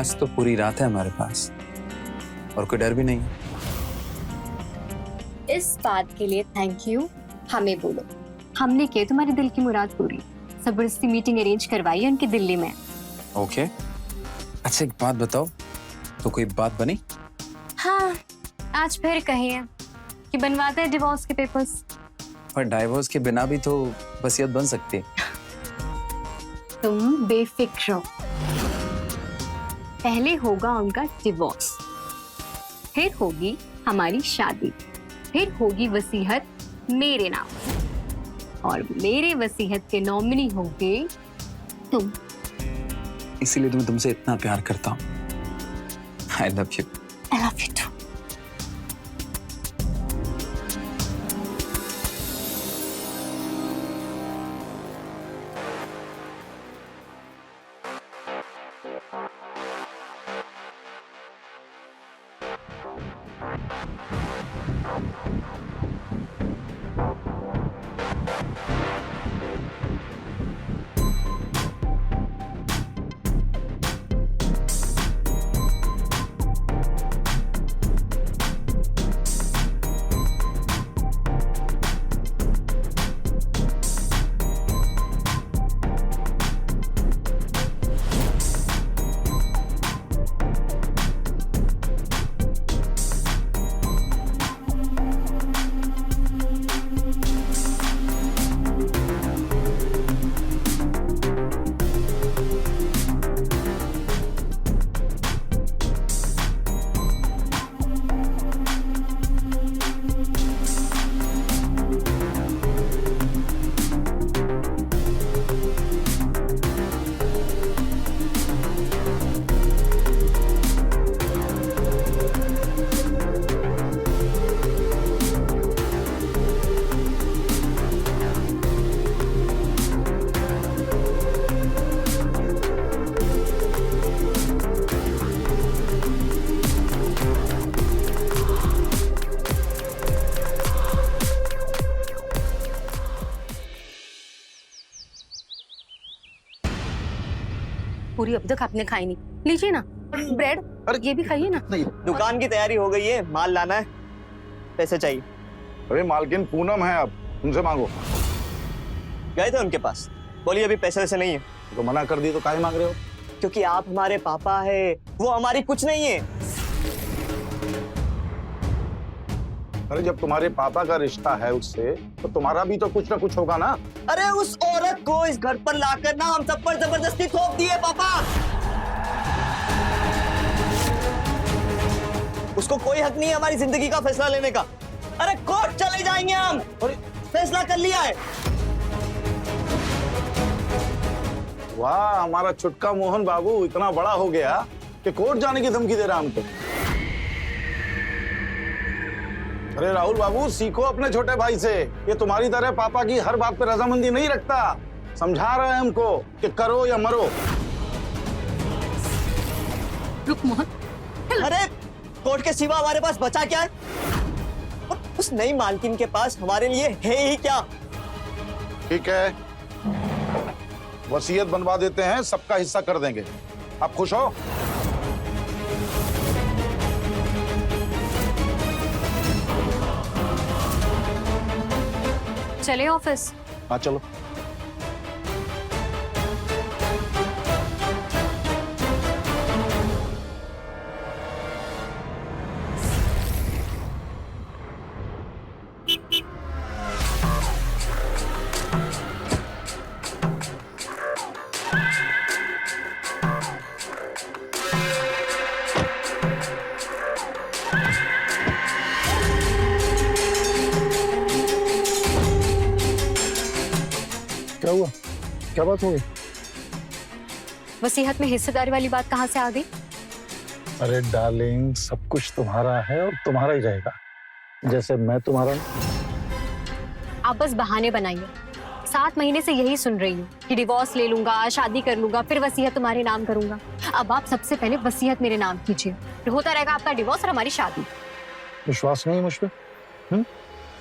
आज तो पूरी रात है हमारे पास और कोई डर भी नहीं। इस बात के लिए थैंक यू। हमें बोलो, हमने किया तुम्हारे दिल की मुराद पूरी। जबरदस्ती मीटिंग अरेंज करवाई है उनकी दिल्ली में। ओके, अच्छा एक बात बताओ, तो कोई बात बनी? हाँ, आज फिर कहिए कि बनवाते हैं डिवोर्स के पेपर्स। पर डाइवोर्स के बिना भी तो वसीयत बन सकती है। तुम बेफिक्र हो। पहले होगा उनका डिवोर्स, फिर होगी हमारी शादी, फिर होगी वसीयत मेरे नाम, और मेरे वसीयत के नॉमिनी होंगे तुम। इसीलिए तो मैं तुमसे इतना प्यार करता हूँ। I love you. I love you too. पूरी अब तक आपने खाई नहीं, लीजिए ना ब्रेड, ये भी खाइए ना। दुकान की तैयारी हो गई है, माल लाना है, पैसे चाहिए। अरे मालकिन पूनम है, अब उनसे मांगो। गए थे उनके पास, बोलिए अभी पैसे वैसे नहीं है। तो मना कर दी तो काहे मांग रहे हो? क्योंकि आप हमारे पापा है, वो हमारी कुछ नहीं है। अरे जब तुम्हारे पापा का रिश्ता है उससे, तो तुम्हारा भी तो कुछ ना कुछ होगा ना। अरे उस औरत को इस घर पर लाकर ना हम सब पर जबरदस्ती थोप दिए पापा। उसको कोई हक नहीं है हमारी जिंदगी का फैसला लेने का। अरे कोर्ट चले जाएंगे हम, फैसला कर लिया है। वाह, हमारा छुटका मोहन बाबू इतना बड़ा हो गया कि कोर्ट जाने की धमकी दे रहा हमको। अरे राहुल बाबू, सीखो अपने छोटे भाई से। ये तुम्हारी तरह पापा की हर बात पे रजामंदी नहीं रखता। समझा रहे हैं हमको कि करो या मरो। रुक मोहन। अरे कोर्ट के सिवा हमारे पास बचा क्या है? और उस नई मालकिन के पास हमारे लिए है ही क्या? ठीक है, वसीयत बनवा देते हैं, सबका हिस्सा कर देंगे। आप खुश हो? चले ऑफिस। हाँ चलो। क्या हुआ? क्या बात हो गई? वसीयत में हिस्सेदारी वाली बात कहाँ से आ गई? अरे डार्लिंग, सब कुछ तुम्हारा है और तुम्हारा ही रहेगा, जैसे मैं तुम्हारा। आप बस बहाने बनाइए। 7 महीने से यही सुन रही हूँ कि डिवोर्स ले लूंगा, शादी कर लूंगा, फिर वसीयत तुम्हारे नाम करूंगा। अब आप सबसे पहले वसीयत मेरे नाम कीजिए, फिर होता रहेगा आपका डिवोर्स और हमारी शादी। विश्वास नहीं मुझ पे?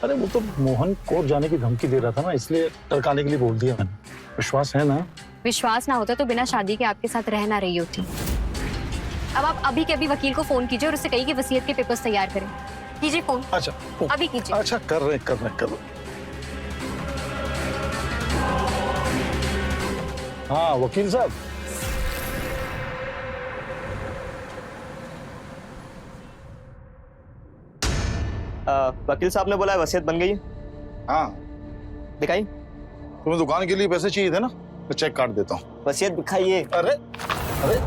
अरे वो तो मोहन कोर्ट जाने की धमकी दे रहा था ना, इसलिए टरकाने के लिए बोल दिया मैंने। विश्वास है ना? विश्वास ना होता तो बिना शादी के आपके साथ रह ना रही होती। अब आप अभी के अभी वकील को फोन कीजिए और उससे कहिए कि वसीयत के पेपर्स तैयार करें। कीजिए फोन। अच्छा अभी कीजिए। अच्छा कर रहे। हाँ वकील साहब, वकील साहब ने बोला है वसीयत बन गई है। हाँ दिखाई। तुम्हें दुकान के लिए पैसे चाहिए थे ना, तो चेक काट देता हूँ। वसीयत दिखाइए। अरे अरे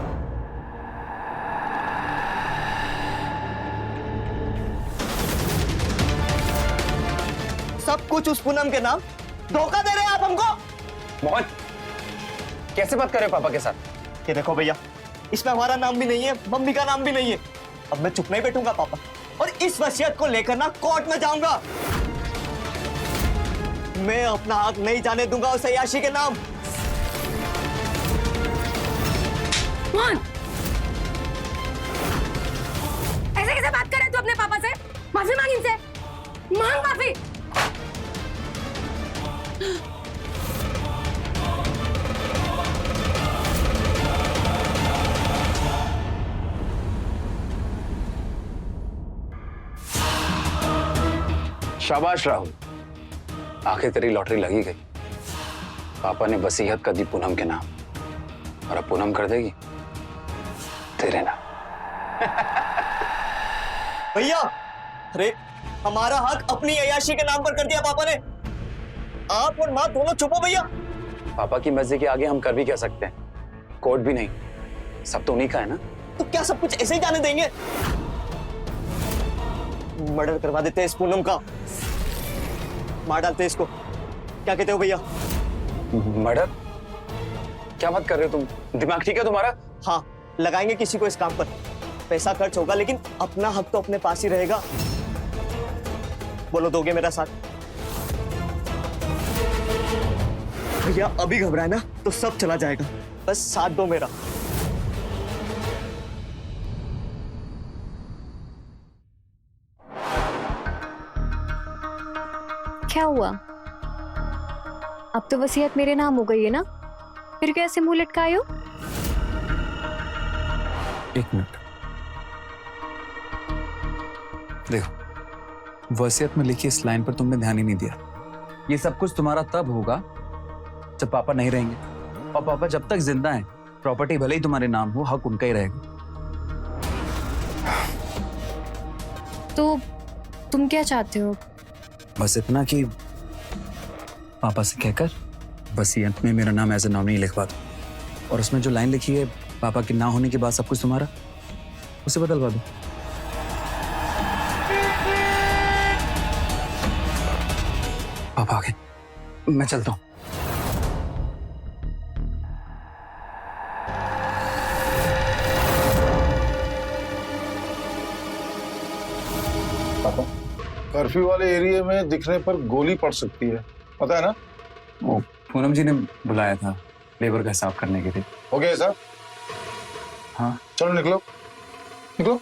सब कुछ उस पूनम के नाम। धोखा दे रहे हैं आप हमको। मोहन, कैसे बात कर रहे हो पापा के साथ? ये देखो भैया, इसमें हमारा नाम भी नहीं है, मम्मी का नाम भी नहीं है। अब मैं चुप नहीं बैठूंगा पापा, और इस वसीयत को लेकर ना कोर्ट में जाऊंगा। मैं अपना हक नहीं जाने दूंगा उस अय्याशी के नाम। मोहन, ऐसे कैसे बात कर रहे तू अपने पापा से? माफी मांग इनसे, मांग माफी। शाबाश राहुल, आखिर तेरी लॉटरी लगी गई। पापा ने वसीयत कर दी पूनम के नाम, और अब पूनम कर देगी तेरे नाम। भैया, अरे हमारा हक अपनी अय्याशी के नाम पर कर दिया पापा ने। आप और माँ दोनों चुप हो भैया। पापा की मर्जी के आगे हम कर भी क्या सकते हैं? कोर्ट भी नहीं, सब तो उन्हीं का है ना। तो क्या सब कुछ ऐसे ही जाने देंगे? मर्डर करवा देते हैं इस पूनम का, मार डालते हैं इसको। क्या कहते हो भैया? मर्डर? क्या बात कर रहे हो तुम? दिमाग ठीक है तुम्हारा? हाँ, लगाएंगे किसी को इस काम पर। पैसा खर्च होगा लेकिन अपना हक तो अपने पास ही रहेगा। बोलो, दोगे मेरा साथ? भैया अभी घबराए ना तो सब चला जाएगा, बस साथ दो मेरा। क्या हुआ? अब तो वसीयत मेरे नाम हो गई है ना, फिर कैसे मुंह लटकाए हो? एक मिनट, देखो, वसीयत में लिखी इस लाइन पर तुमने ध्यान ही नहीं दिया। ये सब कुछ तुम्हारा तब होगा जब पापा नहीं रहेंगे, और पापा जब तक जिंदा हैं, प्रॉपर्टी भले ही तुम्हारे नाम हो, हक उनका ही रहेगा। तो तुम क्या चाहते हो? बस इतना कि पापा से कहकर वसीयत में मेरा नाम एज ए नॉमिनी लिखवा दो, और उसमें जो लाइन लिखी है पापा के ना होने के बाद सब कुछ तुम्हारा, उसे बदलवा दो। पापा आ गए, मैं चलता हूं। पापा, कर्फ्यू वाले एरिया में दिखने पर गोली पड़ सकती है, पता है ना? वो पूनम जी ने बुलाया था लेबर का हिसाब करने के लिए। हो गया साहब? हाँ चलो निकलो निकलो।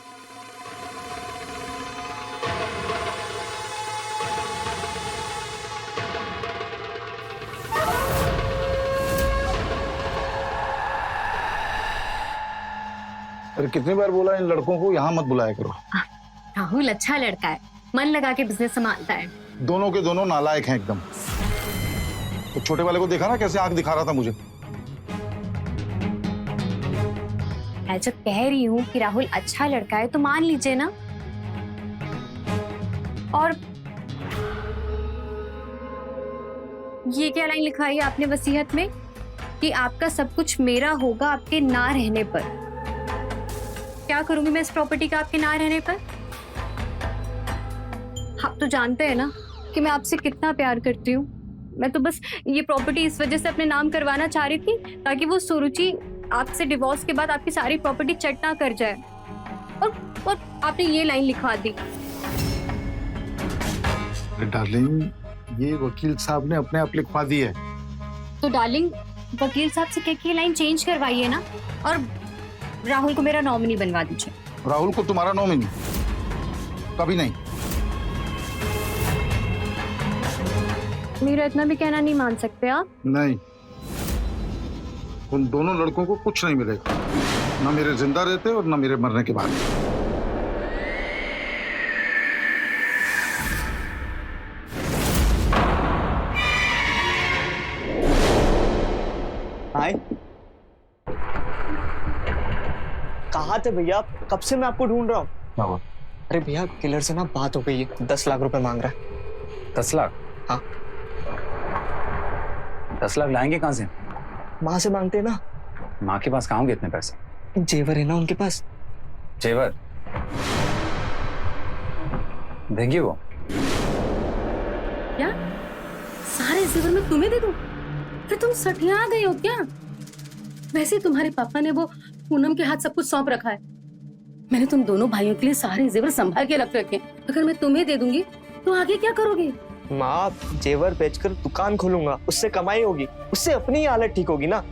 अरे कितनी बार बोला इन लड़कों को यहाँ मत बुलाया करो। राहुल अच्छा लड़का है, मन लगा के बिजनेस संभालता है। दोनों के दोनों नालायक हैं एकदम। तो छोटे वाले को देखा ना कैसे आंख दिखा रहा था मुझे। मैं जब कह रही हूँ कि राहुल अच्छा लड़का है तो मान लीजिए ना। और ये क्या लाइन लिखवाई है आपने वसीयत में कि आपका सब कुछ मेरा होगा आपके ना रहने पर? क्या करूंगी मैं इस प्रॉपर्टी का आपके ना रहने पर? आप तो जानते हैं ना कि मैं आपसे कितना प्यार करती हूँ। मैं तो बस ये प्रॉपर्टी इस वजह से अपने नाम करवाना चाह रही थी ताकि वो सुरुचि आपसे डिवोर्स के बाद आपकी सारी प्रॉपर्टी चट ना कर जाए। और आपने ये लाइन लिखवा दी। डार्लिंग, ये वकील साहब ने अपने आप लिखवा दी है। तो डार्लिंग, वकील साहब से कह के ये लाइन चेंज करवाइए ना, और राहुल को मेरा नॉमिनी बनवा दीजिए। राहुल को तुम्हारा नॉमिनी? कभी नहीं। मेरा इतना भी कहना नहीं मान सकते आप? नहीं, उन दोनों लड़कों को कुछ नहीं मिलेगा। न मेरे जिंदा रहते और न मेरे मरने के बाद। हाय, कहाँ थे भैया? कब से मैं आपको ढूंढ रहा हूँ। अरे भैया, किलर से ना बात हो गई है, 10 लाख रुपए मांग रहा है। 10 लाख? हाँ। 10 लाख लाएंगे कहाँ से? माँ से मांगते हैं ना। माँ के पास कहाँ होंगे इतने पैसे? जेवर है ना उनके पास। जेवर देंगे वो? क्या सारे जेवर मैं तुम्हें दे दूं? फिर तुम सठिया गए हो क्या? वैसे तुम्हारे पापा ने वो पूनम के हाथ सब कुछ सौंप रखा है। मैंने तुम दोनों भाइयों के लिए सारे जेवर संभाल के रख रखे। अगर मैं तुम्हें दे दूंगी तो आगे क्या करोगे? माँ, जेवर बेचकर दुकान खोलूंगा, उससे कमाई होगी, उससे अपनी ही हालत ठीक होगी ना।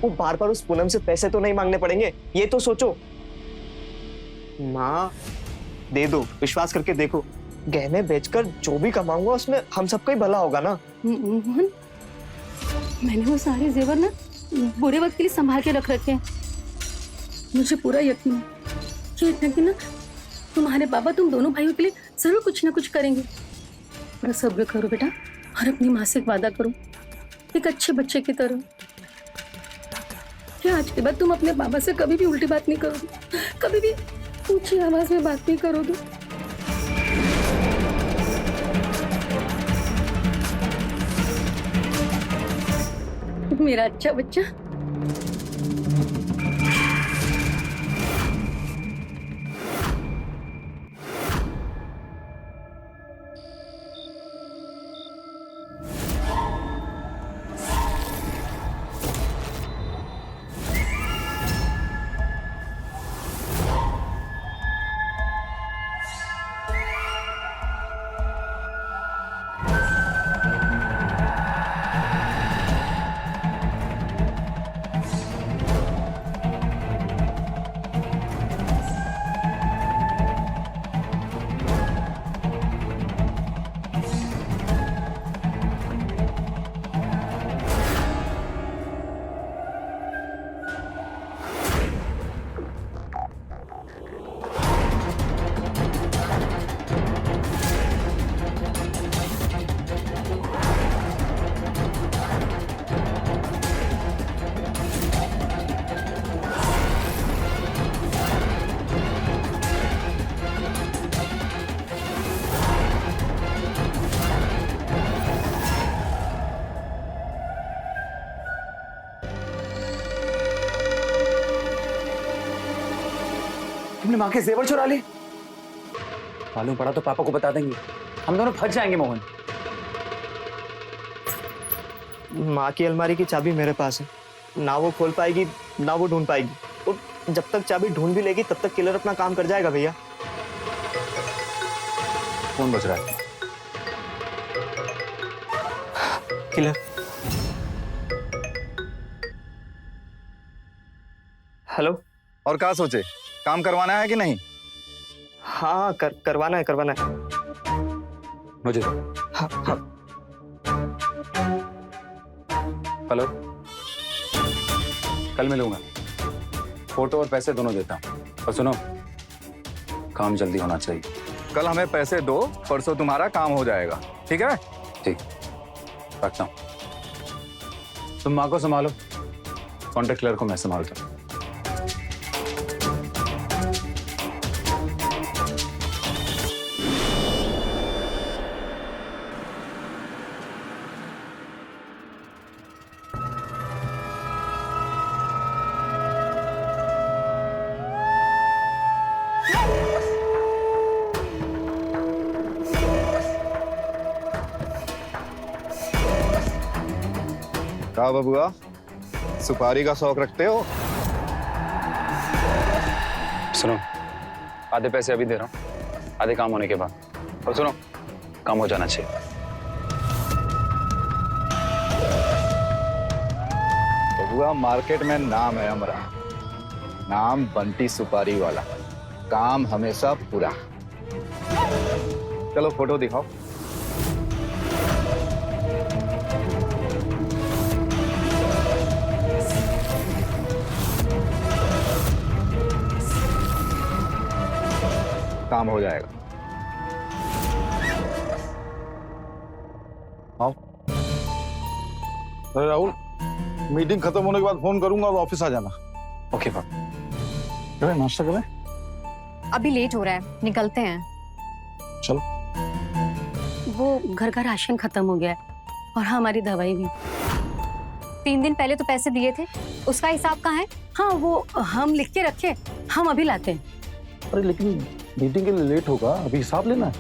वो बार बार उस पूनम से पैसे तो नहीं मांगने पड़ेंगे, ये तो सोचो। माँ, दे दो, विश्वास करके देखो। गहने बेचकर जो भी कमाऊंगा उसमें हम सबका ही भला होगा ना। मोहन, मैंने वो सारे जेवर ना बुरे वक्त के लिए संभाल के रख रखे हैं। मुझे पूरा यकीन है कि ना तुम्हारे पापा तुम दोनों भाइयों के लिए जरूर कुछ ना कुछ करेंगे। बड़ा सब्र करो बेटा, और अपनी माँ से एक वादा करो, एक अच्छे बच्चे की तरह। क्या आज के बाद तुम अपने पापा से कभी भी उल्टी बात नहीं करोगे, कभी भी ऊंची आवाज में बात नहीं करोगे? मेरा अच्छा बच्चा। तुमने माँ के जेवर चुरा लिए? मालूम पड़ा तो पापा को बता देंगे, हम दोनों फंस जाएंगे। मोहन, माँ की अलमारी की चाबी मेरे पास है, ना वो खोल पाएगी ना वो ढूंढ पाएगी। और जब तक चाबी ढूंढ भी लेगी तब तक किलर अपना काम कर जाएगा। भैया, फोन बज रहा है। किलर। हेलो। और क्या सोचे, काम करवाना है कि नहीं? हाँ, करवाना है। मुझे दो। हाँ हाँ। हेलो, कल मिलूंगा, फोटो और पैसे दोनों देता हूँ। और सुनो, काम जल्दी होना चाहिए। कल हमें पैसे दो, परसों तुम्हारा काम हो जाएगा, ठीक है? ठीक, रखता हूँ। तुम माँ को संभालो, कॉन्ट्रैक्ट क्लर्क को मैं संभालता हूँ। क्या बबुआ, सुपारी का शौक रखते हो? सुनो, आधे पैसे अभी दे रहा हूँ, आधे काम होने के बाद। और सुनो, काम हो जाना चाहिए। बबुआ, मार्केट में नाम है हमारा, नाम बंटी सुपारी वाला, काम हमेशा पूरा। चलो फोटो दिखाओ। काम हो जाएगा। आओ। अरे राहुल, मीटिंग खत्म होने के बाद फोन करूंगा, अब ऑफिस आ जाना। ओके पापा। अरे नाश्ता करें? अभी लेट हो रहा है, निकलते हैं। चलो। वो घर का राशन खत्म हो गया है और हमारी दवाई भी। 3 दिन पहले तो पैसे दिए थे, उसका हिसाब कहाँ है? हाँ, वो हम लिख के रखे, हम अभी लाते हैं। अरे लेकिन मीटिंग के लिए लेट होगा, अभी हिसाब लेना है।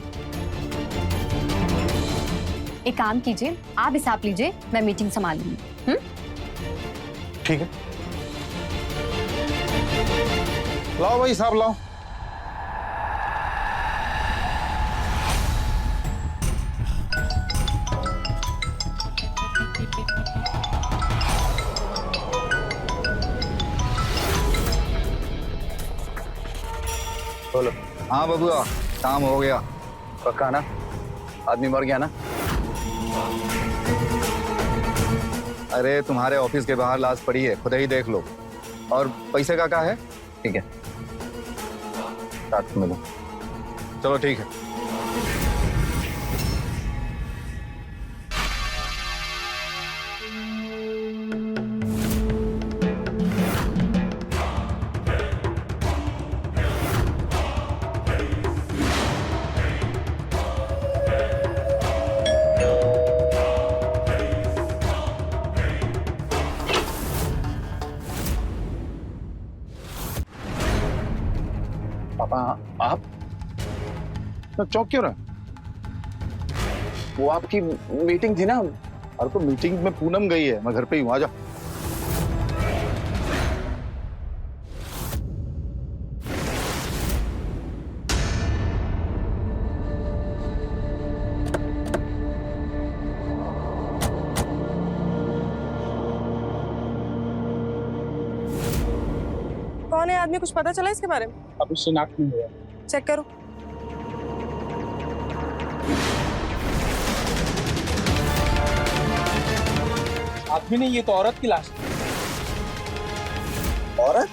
एक काम कीजिए, आप हिसाब लीजिए, मैं मीटिंग संभाल लूंगी। ठीक है, लाओ भाई हिसाब लाओ। बोलो। हाँ बबुआ, काम हो गया। पक्का ना? आदमी मर गया ना? अरे तुम्हारे ऑफिस के बाहर लाश पड़ी है, खुद ही देख लो। और पैसे का क्या है? ठीक है, रात को मिलो। चलो ठीक है। पापा आप चौंक क्यों रहे? वो आपकी मीटिंग थी ना? अरे तो मीटिंग में पूनम गई है, मैं घर पे ही हूँ, आ जा। कौन है आदमी, कुछ पता चला इसके बारे में? अभी शिनाख्त नहीं हुआ। चेक करो। आदमी नहीं, ये तो औरत की लाश। औरत?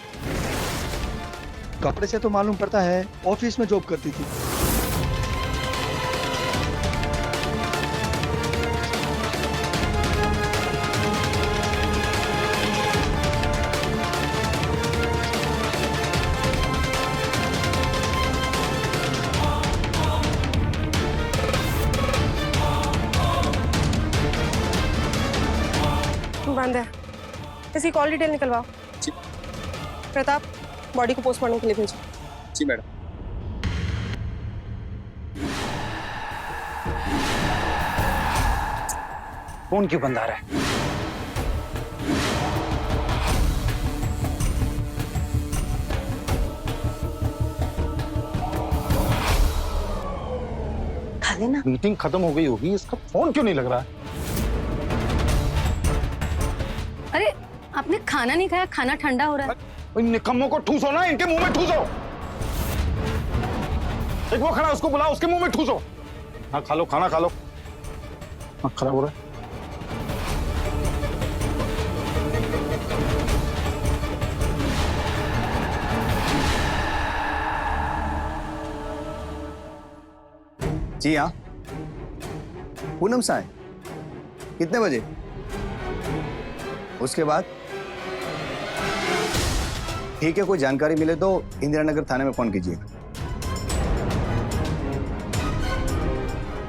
कपड़े से तो मालूम पड़ता है ऑफिस में जॉब करती थी। बंद है, इसकी कॉल डिटेल निकलवाओ। प्रताप, बॉडी को पोस्टमार्टम के लिए भेजो। जी मैडम। फोन क्यों बंद आ रहा है? खा लेना। मीटिंग खत्म हो गई होगी, इसका फोन क्यों नहीं लग रहा है? अरे आपने खाना नहीं खाया, खाना ठंडा हो रहा है। इन निकम्मों को ठूसो ना, इनके मुंह में ठूसो। एक वो खड़ा, उसको बुलाओ, उसके मुंह में ठूसो। हाँ खा लो, खाना खा लो। हाँ खराब हो रहा है। जी हाँ, पूनम सा है। कितने बजे? उसके बाद ठीक है, कोई जानकारी मिले तो इंदिरा नगर थाने में फोन कीजिए।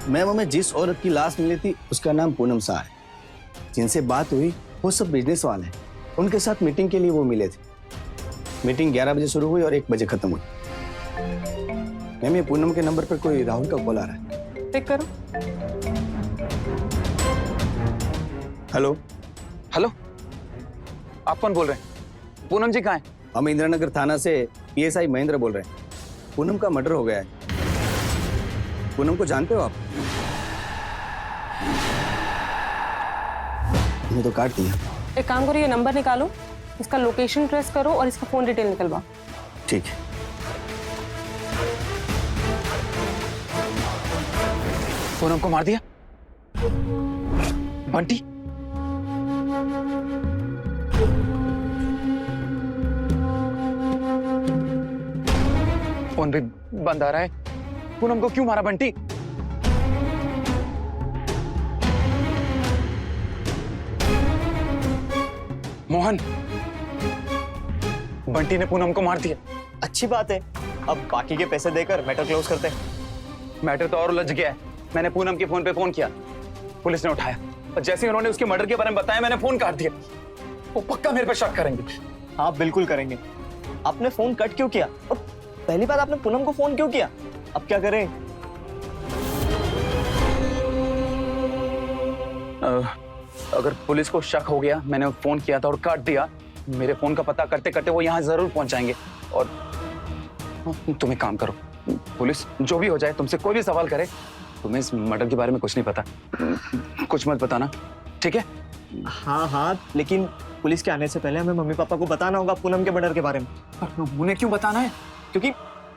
मैम, हमें जिस औरत की लाश मिली थी उसका नाम पूनम सा है। जिनसे बात हुई वो सब बिजनेस वाले हैं, उनके साथ मीटिंग के लिए वो मिले थे। मीटिंग 11 बजे शुरू हुई और 1 बजे खत्म हुई। मैम, ये पूनम के नंबर पर कोई राहुल का कॉल आ रहा है। चेक करो। हेलो। हेलो, आप कौन बोल रहे हैं? पूनम जी कहाँ हैं? हम इंदिरा नगर थाना से PSI महेंद्र बोल रहे हैं। पूनम का मर्डर हो गया है। पूनम को जानते हो आप? मैं तो काट दिया। एक काम करो, ये नंबर निकालो, इसका लोकेशन ट्रेस करो और इसका फोन डिटेल निकलवाओ। ठीक है। पूनम को मार दिया? बंटी? फोन भी बंद आ रहा है। पूनम को क्यों मारा बंटी? मोहन, बंटी ने पूनम को मार दिया। अच्छी बात है, अब बाकी के पैसे देकर मैटर क्लोज करते हैं। मैटर तो और उलझ गया है। मैंने पूनम के फोन पे फोन किया, पुलिस ने उठाया, और जैसे ही उन्होंने उसके मर्डर के बारे में बताया मैंने फोन काट दिया। वो पक्का मेरे पे शक करेंगे। हाँ बिल्कुल करेंगे। आपने फोन कट क्यों किया? और पहली बात, आपने पूनम को फोन क्यों किया? अब क्या करें? अगर पुलिस को शक हो गया, मैंने फोन किया था और काट दिया, मेरे फोन का पता करते करते वो यहाँ जरूर पहुंच जाएंगे। और तुम एक काम करो, पुलिस जो भी हो जाए, तुमसे कोई भी सवाल करे, तुम्हें इस मर्डर के बारे में कुछ नहीं पता, कुछ मत बताना, ठीक है? हाँ, लेकिन पुलिस के आने से पहले हमें मम्मी पापा को बताना होगा पूनम के मर्डर के बारे में। उन्हें क्यों बताना है? क्योंकि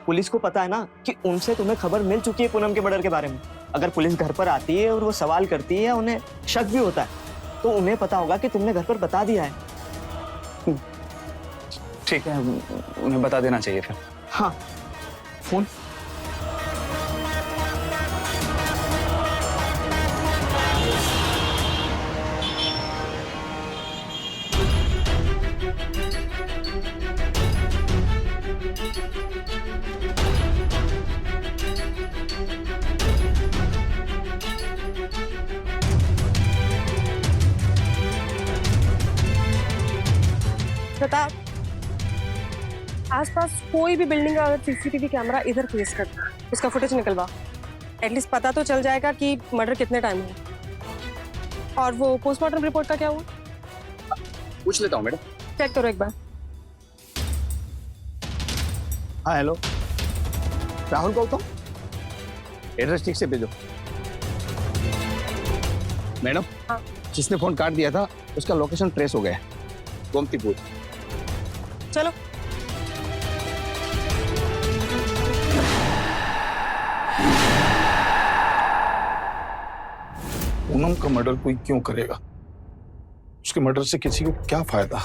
पुलिस को पता है ना कि उनसे तुम्हें खबर मिल चुकी है पूनम के मर्डर के बारे में। अगर पुलिस घर पर आती है और वो सवाल करती है, उन्हें शक भी होता है, तो उन्हें पता होगा कि तुमने घर पर बता दिया है। ठीक है, उन्हें बता देना चाहिए फिर। हाँ, फोन। प्रताप, आसपास कोई भी बिल्डिंग का अगर सीसीटीवी कैमरा इधर फेस कर, उसका फुटेज निकलवा। एटलीस्ट पता तो चल जाएगा कि मर्डर कितने टाइम में। और वो पोस्टमार्टम रिपोर्ट का क्या हुआ? पूछ लेता हूँ मैडम। चेक करो एक बार। हाँ हेलो, राहुल बोलता हूँ। एड्रेस ठीक से भेजो। मैडम, हाँ। जिसने फोन काट दिया था उसका लोकेशन ट्रेस हो गया है, गोमतीपुर। चलो। पूनम का मर्डर कोई क्यों करेगा? उसके मर्डर से किसी को क्या फायदा?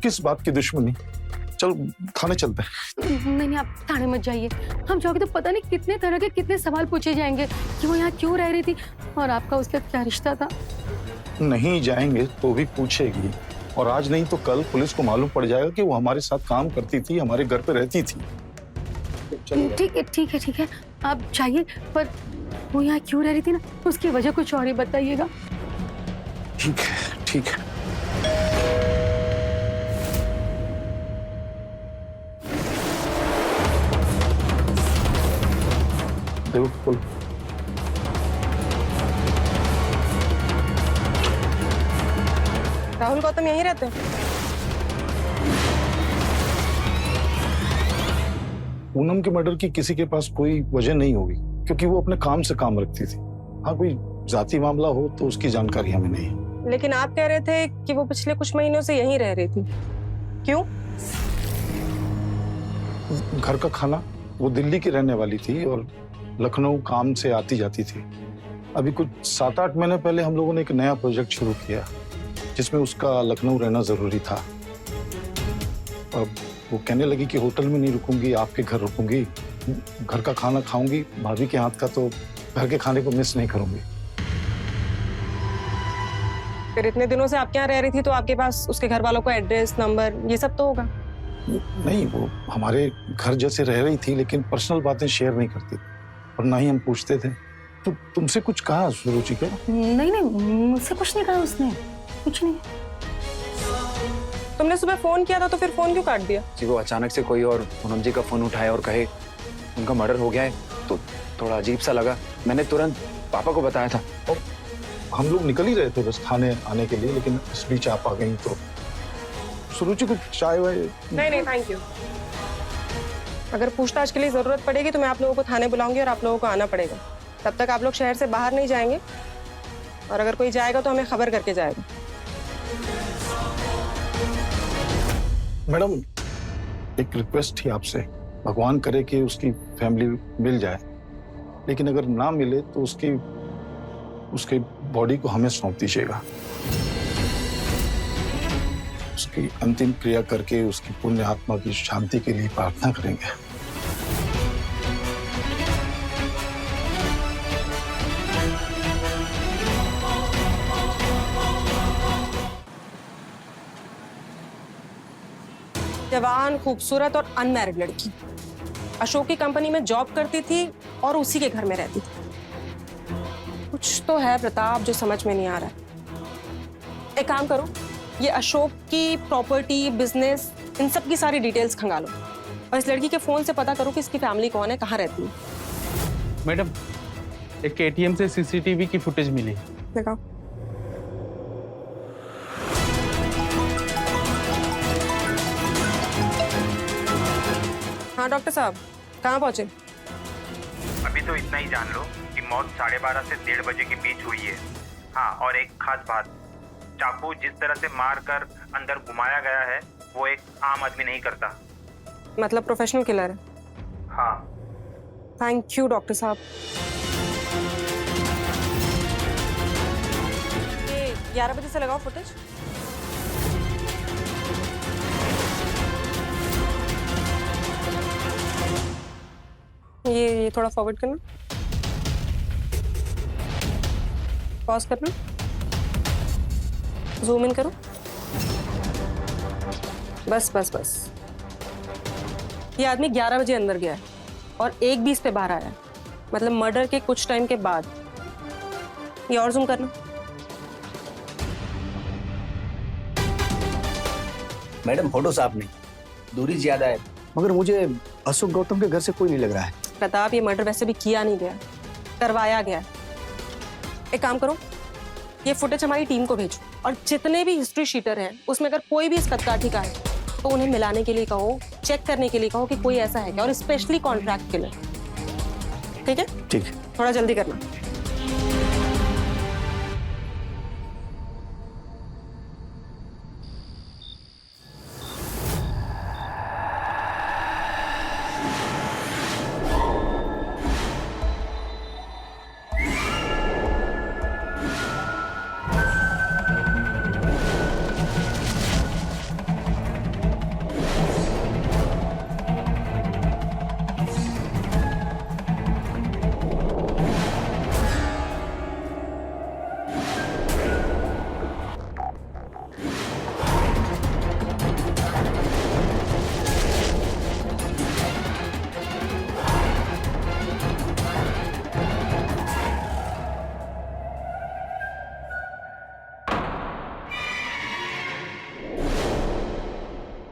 किस बात की दुश्मनी? चलो थाने चलते हैं। नहीं, आप थाने मत जाइए। हम जाओगे तो पता नहीं कितने तरह के कितने सवाल पूछे जाएंगे कि वो यहाँ क्यों रह रही थी और आपका उसका क्या रिश्ता था। नहीं जाएंगे तो भी पूछेगी, और आज नहीं तो कल पुलिस को मालूम पड़ जाएगा कि वो हमारे साथ काम करती थी, हमारे घर पे रहती थी। ठीक है, आप जाइए, पर वो यहाँ क्यों रह रही थी ना, उसकी वजह कुछ और ही बताइएगा। ठीक है, ठीक है। बिल्कुल। राहुल गौतम यहीं रहते हैं? पूनम के मर्डर की किसी के पास कोई वजह नहीं होगी, क्योंकि वो अपने काम से काम रखती थी। हाँ, कोई जाती मामला हो तो उसकी जानकारी हमें नहीं है। लेकिन आप कह रहे थे कि वो पिछले कुछ महीनों से यहीं रह रही थी, क्यों? घर का खाना, वो दिल्ली की रहने वाली थी और लखनऊ काम से आती जाती थी। अभी कुछ 7-8 महीने पहले हम लोगों ने एक नया प्रोजेक्ट शुरू किया जिसमें उसका लखनऊ रहना जरूरी था। अब वो कहने लगी कि होटल में नहीं रुकूंगी, आपके घर रुकूंगी, घर का खाना खाऊंगी, भाभी के हाथ का, तो घर के खाने को मिस नहीं करूंगी। फिर इतने दिनों से आप क्या रह रही थी तो आपके पास उसके घर वालों को एड्रेस, नंबर, ये सब तो होगा? नहीं, वो हमारे घर जैसे रह रही थी, लेकिन पर्सनल बातें शेयर नहीं करती और ना ही हम पूछते थे। तो तुमसे कुछ कहा सुरुचिका? नहीं, मुझसे कुछ नहीं कहा उसने, कुछ नहीं। तुमने सुबह फोन किया था तो फिर फोन क्यों काट दिया? जी, वो अचानक से कोई और पूनम जी का फोन उठाए और कहे उनका मर्डर हो गया है, तो थोड़ा अजीब सा लगा। मैंने तुरंत पापा को बताया था। हम लोग निकल ही रहे थे बस थाने आने के लिए, लेकिन इस बीच आप आ गई। तो सुरुचि कुछ चाय वाय? नहीं, थैंक यू। अगर पूछताछ के लिए जरूरत पड़ेगी तो मैं आप लोगों को थाने बुलाऊंगी और आप लोगों को आना पड़ेगा। तब तक आप लोग शहर से बाहर नहीं जाएंगे, और अगर कोई जाएगा तो हमें खबर करके जाएगा। मैडम, एक रिक्वेस्ट थी आपसे। भगवान करे कि उसकी फैमिली मिल जाए, लेकिन अगर ना मिले तो उसकी बॉडी को हमें सौंप दीजिएगा। उसकी अंतिम क्रिया करके उसकी पुण्य आत्मा की शांति के लिए प्रार्थना करेंगे। जवान, खूबसूरत और अनमैरिड लड़की। अशोक की कंपनी में जॉब करती थी और उसी के घर में रहती थी। कुछ तो है प्रताप जो समझ में नहीं आ रहा है। एक काम करो, ये अशोक की प्रॉपर्टी, बिजनेस, इन सब की सारी डिटेल्स खंगालो और इस लड़की के फोन से पता करो कि इसकी फैमिली कौन है, कहाँ रहती है। मैडम, एक एटीएम से सीसीटीवी की फुटेज मिली। दिखाओ। हाँ डॉक्टर साहब, कहाँ पहुँचे? अभी तो इतना ही जान लो कि मौत 12:30 से 1:30 बजे के बीच हुई है। हाँ, और एक खास बात, चाकू जिस तरह से मार कर अंदर घुमाया गया है वो एक आम आदमी नहीं करता। मतलब प्रोफेशनल किलर है? हाँ। थैंक यू डॉक्टर साहब। ये 11 बजे से लगाओ फुटेज। ये थोड़ा फॉरवर्ड करना, पॉज करना, जूम इन करो। बस बस बस। ये आदमी 11 बजे अंदर गया है और 1:20 पे बाहर आया है, मतलब मर्डर के कुछ टाइम के बाद। ये और जूम करना। मैडम फोटो साफ नहीं, दूरी ज्यादा है, मगर मुझे अशोक गौतम के घर से कोई नहीं लग रहा है। प्रताप, ये मर्डर वैसे भी किया नहीं गया, करवाया गया। एक काम करो, ये फुटेज हमारी टीम को भेजो और जितने भी हिस्ट्री शीटर हैं उसमें अगर कोई भी इस कदकाठी का है तो उन्हें मिलाने के लिए कहो, चेक करने के लिए कहो कि कोई ऐसा है क्या, और स्पेशली कॉन्ट्रैक्ट किलर। ठीक है? ठीक है। थोड़ा जल्दी करना।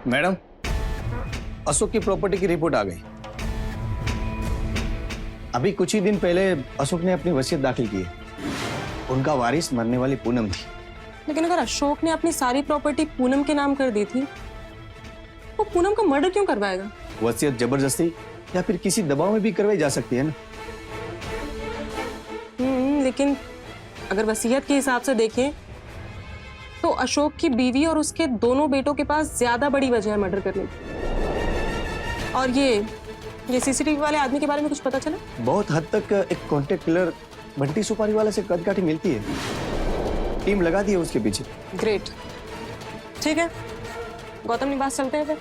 मैडम, अशोक की प्रॉपर्टी की रिपोर्ट आ गई। अभी कुछ ही दिन पहले अशोक ने अपनी वसीयत दाखिल की है। उनका वारिस मरने वाली पूनम थी। लेकिन अगर अशोक ने अपनी सारी प्रॉपर्टी पूनम के नाम कर दी थी, वो पूनम का मर्डर क्यों करवाएगा? वसीयत जबरदस्ती या फिर किसी दबाव में भी करवाई जा सकती है ना। लेकिन अगर वसीयत के हिसाब से देखें तो अशोक की बीवी और उसके दोनों बेटों के पास ज्यादा बड़ी वजह है मर्डर करने की। और ये सीसीटीवी वाले आदमी के बारे में कुछ पता चला? बहुत हद तक एक कॉन्टेक्ट किलर बंटी सुपारी वाले से कदकाठी मिलती है। टीम लगा दी है उसके पीछे। ग्रेट। ठीक है, गौतम निवास चलते हैं फिर।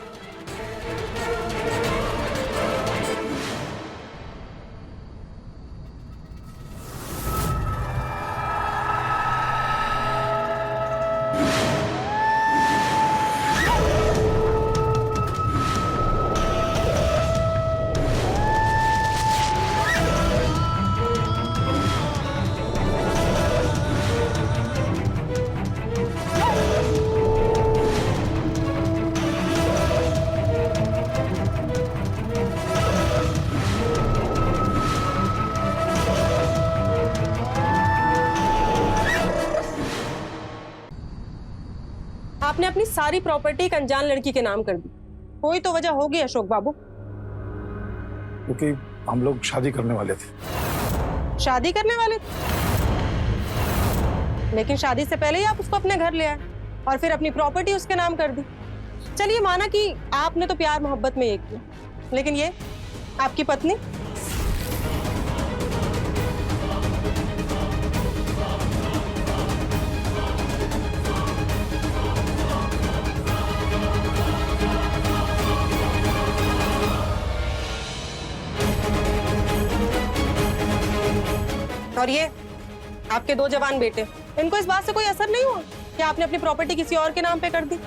आपने अपनी सारी प्रॉपर्टी एक अनजान लड़की के नाम कर दी। कोई तो वजह होगी अशोक बाबू। क्योंकि हम लोग शादी करने वाले थे। शादी करने वाले थे? लेकिन शादी से पहले ही आप उसको अपने घर ले आए और फिर अपनी प्रॉपर्टी उसके नाम कर दी। चलिए माना कि आपने तो प्यार मोहब्बत में ये किया, लेकिन ये आपकी पत्नी? और ये आपके 2 जवान बेटे, इनको इस बात से कोई असर नहीं हुआ कि आपने अपनी प्रॉपर्टी किसी और के नाम पे कर दी?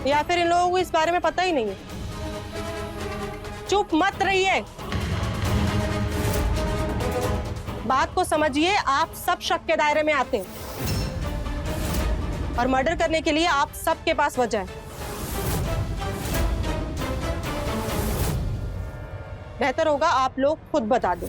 या फिर इन लोगों को इस बारे में पता ही नहीं है? चुप मत रहिए, बात को समझिए। आप सब शक के दायरे में आते हैं और मर्डर करने के लिए आप सबके पास वजह है। बेहतर होगा आप लोग खुद बता दें।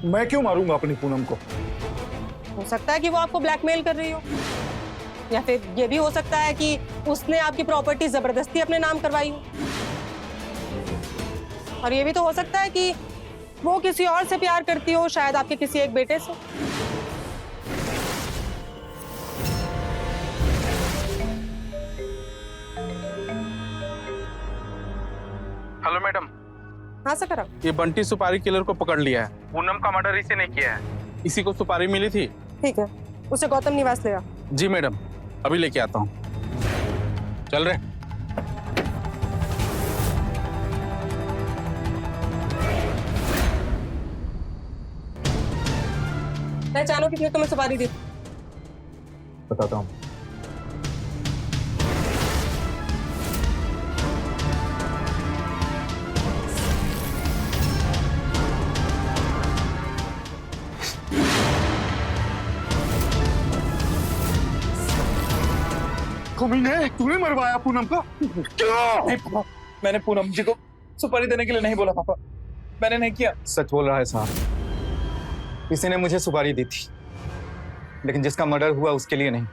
मैं क्यों मारूंगा अपनी पूनम को? हो सकता है कि वो आपको ब्लैकमेल कर रही हो, या फिर ये भी हो सकता है कि उसने आपकी प्रॉपर्टी जबरदस्ती अपने नाम करवाई हो, और ये भी तो हो सकता है कि वो किसी और से प्यार करती हो, शायद आपके किसी एक बेटे से। Hello madam. हाँ सकरा, ये बंटी सुपारी किलर को पकड़ लिया है। पूनम का मर्डर इसे नहीं किया है। इसी को सुपारी मिली थी। ठीक है, उसे गौतम निवास ले आओ। जी मैडम, अभी लेके आता हूँ। चल रहे। पहचानो किसने तुम्हें सुपारी दी? बताता हूँ। कमीने, तूने मरवाया पूनम को? क्या? नहीं पापा, मैंने पूनम जी को सुपारी देने के लिए नहीं बोला पापा, मैंने नहीं किया। सच बोल रहा है साहब, किसी ने मुझे सुपारी दी थी, लेकिन जिसका मर्डर हुआ उसके लिए नहीं,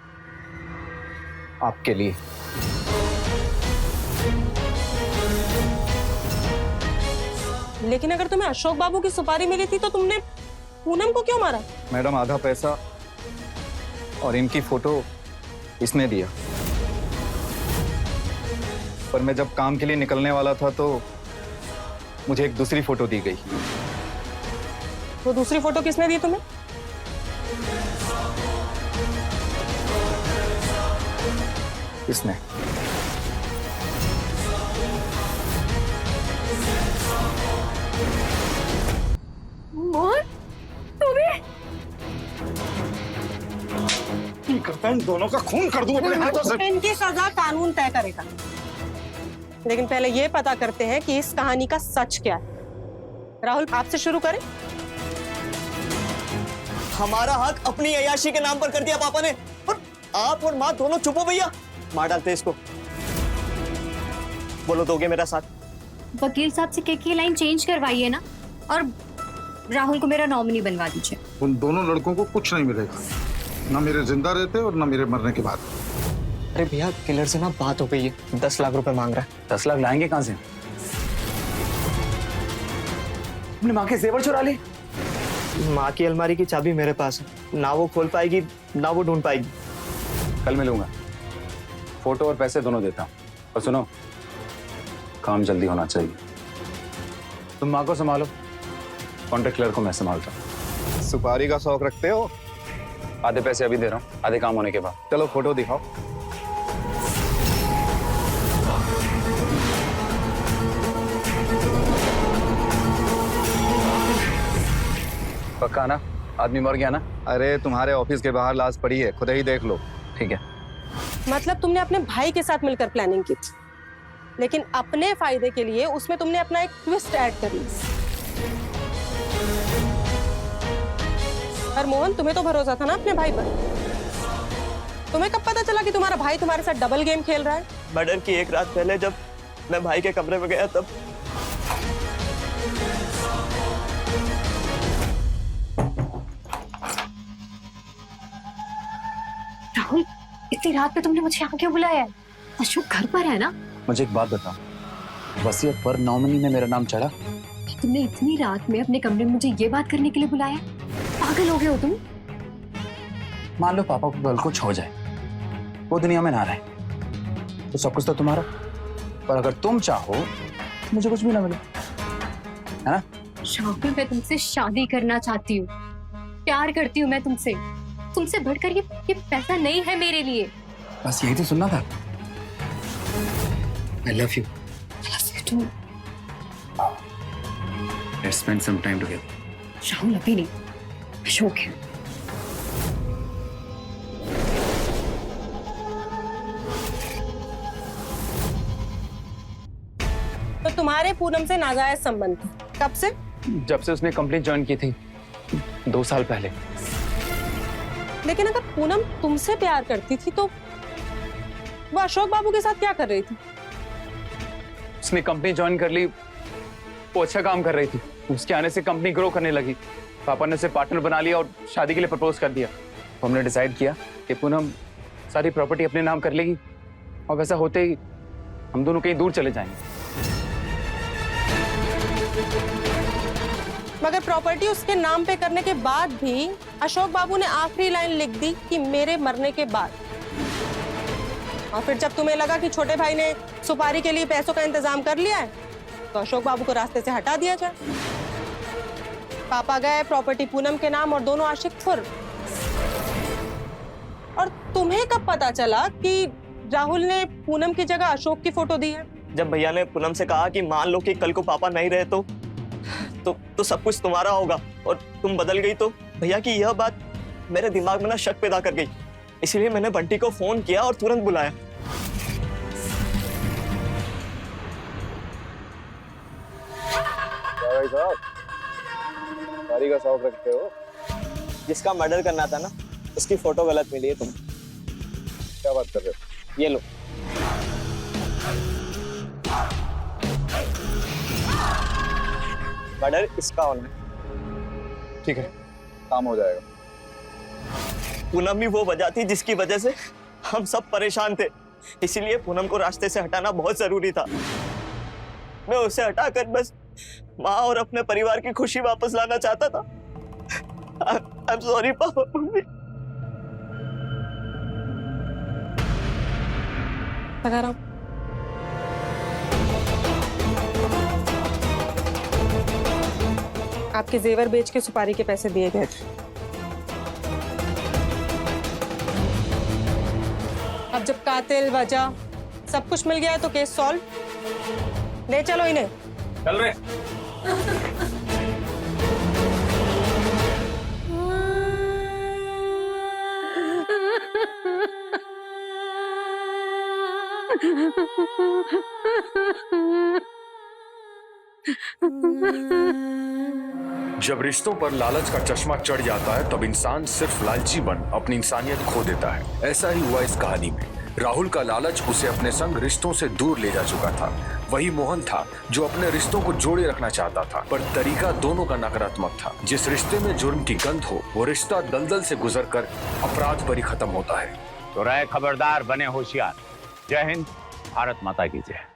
आपके लिए। लेकिन अगर तुम्हें अशोक बाबू की सुपारी मिली थी तो तुमने पूनम को क्यों मारा? मैडम, आधा पैसा और इनकी फोटो इसने दिया, पर मैं जब काम के लिए निकलने वाला था तो मुझे एक दूसरी फोटो दी गई। वो दूसरी फोटो किसने दी तुम्हें? इसने। मोहन, तुम्हें करता है, इन दोनों का खून कर दूं अपने हाथों से। इनकी सजा कानून तय करेगा, लेकिन पहले ये पता करते हैं कि इस कहानी का सच क्या है। राहुल, आपसे शुरू करें। हमारा हक अपनी अय्याशी के नाम पर कर दिया पापा ने, और आप और माँ दोनों चुप हो भैया। मार डालते इसको। बोलो, दोगे मेरा साथ? वकील साहब से कह के लाइन चेंज करवाइए ना, और राहुल को मेरा नॉमिनी बनवा दीजिए। उन दोनों लड़कों को कुछ नहीं मिलेगा, ना मेरे जिंदा रहते और ना मेरे मरने के बाद। अरे भैया, किलर से ना बात हो गई है, 10 लाख रुपए मांग रहा है। 10 लाख लाएंगे कहाँ से? अपनी माँ के जेवर चुरा ली। माँ की अलमारी की चाबी मेरे पास है, ना वो खोल पाएगी ना वो ढूंढ पाएगी। कल मिलूंगा, फोटो और पैसे दोनों देता हूँ। और सुनो, काम जल्दी होना चाहिए। तुम माँ को संभालो, कॉन्ट्रैक्ट क्लर्क को मैं संभालता हूँ। सुपारी का शौक रखते हो? आधे पैसे अभी दे रहा हूँ, आधे काम होने के बाद। चलो फोटो दिखाओ। पक्का ना? आदमी मर गया ना? अरे तुम्हारे ऑफिस के बाहर लाश पड़ी है, खुद ही देख लो। ठीक है। मतलब तुमने अपने भाई के साथ मिलकर प्लानिंग की थी, लेकिन अपने फायदे के लिए उसमें तुमने अपना एक ट्विस्ट ऐड कर लिया। और मोहन, तुम्हें तो भरोसा था ना अपने भाई पर। तुम्हें कब पता चला कि तुम्हारा भाई तुम्हारे साथ डबल गेम खेल रहा है? मर्डर की एक रात पहले जब मैं भाई के कमरे में गया तब। राहुल, इतनी रात पे तुमने मुझे यहाँ क्यों बुलाया है? अशोक घर पर है ना? मुझे एक बात बताओ, वसीयत पर नॉमिनी में मेरा नाम चढ़ा? तुमने इतनी रात में अपने कमरे में मुझे ये बात करने के लिए बुलाया? पागल हो गए हो तुम? मान लो पापा को कल कुछ हो जाए, वो दुनिया में ना रहे, तो सब कुछ तो तुम्हारा। पर अगर तुम चाहो तो मुझे कुछ भी ना मिले, है ना? राहुल, मैं तुमसे शादी करना चाहती हूँ, प्यार करती हूँ मैं तुमसे। तुमसे बढ़कर ये पैसा नहीं है मेरे लिए। बस यही तो सुनना था। I love you. तुम Let's spend some time together. Rahul अभी नहीं, अशोक है। तो तुम्हारे पूनम से नाजायज संबंध थे, कब से? जब से उसने कंपनी ज्वाइन की थी 2 साल पहले। लेकिन अगर पूनम तुमसे प्यार करती थी तो वो अशोक बाबू के साथ क्या कर रही थी? उसने कंपनी ज्वाइन कर ली, वो अच्छा काम कर रही थी। उसके आने से कंपनी ग्रो करने लगी। पापा ने उसे पार्टनर बना लिया और शादी के लिए प्रपोज कर दिया। तो हमने डिसाइड किया कि पूनम सारी प्रॉपर्टी अपने नाम कर लेगी और वैसा होते ही हम दोनों कहीं दूर चले जाएंगे। मगर प्रॉपर्टी उसके नाम पे करने के बाद भी अशोक बाबू ने आखिरी लाइन लिख दी कि मेरे मरने के बाद। और फिर जब तुम्हें लगा कि छोटे भाई ने सुपारी के लिए पैसों का इंतजाम कर लिया है तो अशोक बाबू को रास्ते से हटा दिया जाए। पापा गए, प्रॉपर्टी पूनम के नाम और दोनों आशिक फुर। और तुम्हें कब पता चला कि राहुल ने पूनम की जगह अशोक की फोटो दी है? जब भैया ने पूनम से कहा कि मान लो कि कल को पापा नहीं रहे तो सब कुछ तुम्हारा होगा और तुम बदल गई, तो भैया की यह बात मेरे दिमाग में ना शक पैदा कर गई। इसलिए मैंने बंटी को फोन किया और तुरंत बुलाया। भाई साहब, गाड़ी का शौक रखते हो? जिसका मर्डर करना था ना, उसकी फोटो गलत मिली है तुम्हें। क्या बात कर रहे हो? ये लो। मर्डर इसका होना है। ठीक है, काम हो जाएगा। पूनम ही वो वजह थी जिसकी वजह से हम सब परेशान थे। इसीलिए पूनम को रास्ते से हटाना बहुत जरूरी था। मैं उसे हटाकर बस माँ और अपने परिवार की खुशी वापस लाना चाहता था। I'm sorry papa mummy. आपके जेवर बेच के सुपारी के पैसे दिए गए थे। अब जब कातिल, वजह सब कुछ मिल गया है तो केस सॉल्व। ले चलो इन्हें। चल रहे। जब रिश्तों पर लालच का चश्मा चढ़ जाता है तब इंसान सिर्फ लालची बन अपनी इंसानियत खो देता है। ऐसा ही हुआ इस कहानी में। राहुल का लालच उसे अपने संग रिश्तों से दूर ले जा चुका था। वही मोहन था जो अपने रिश्तों को जोड़े रखना चाहता था, पर तरीका दोनों का नकारात्मक था। जिस रिश्ते में जुर्म की गंध हो वो रिश्ता दलदल से गुजरकर अपराध पर ही खत्म होता है। तो रहे खबरदार, बने होशियार। जय हिंद, भारत माता की जय।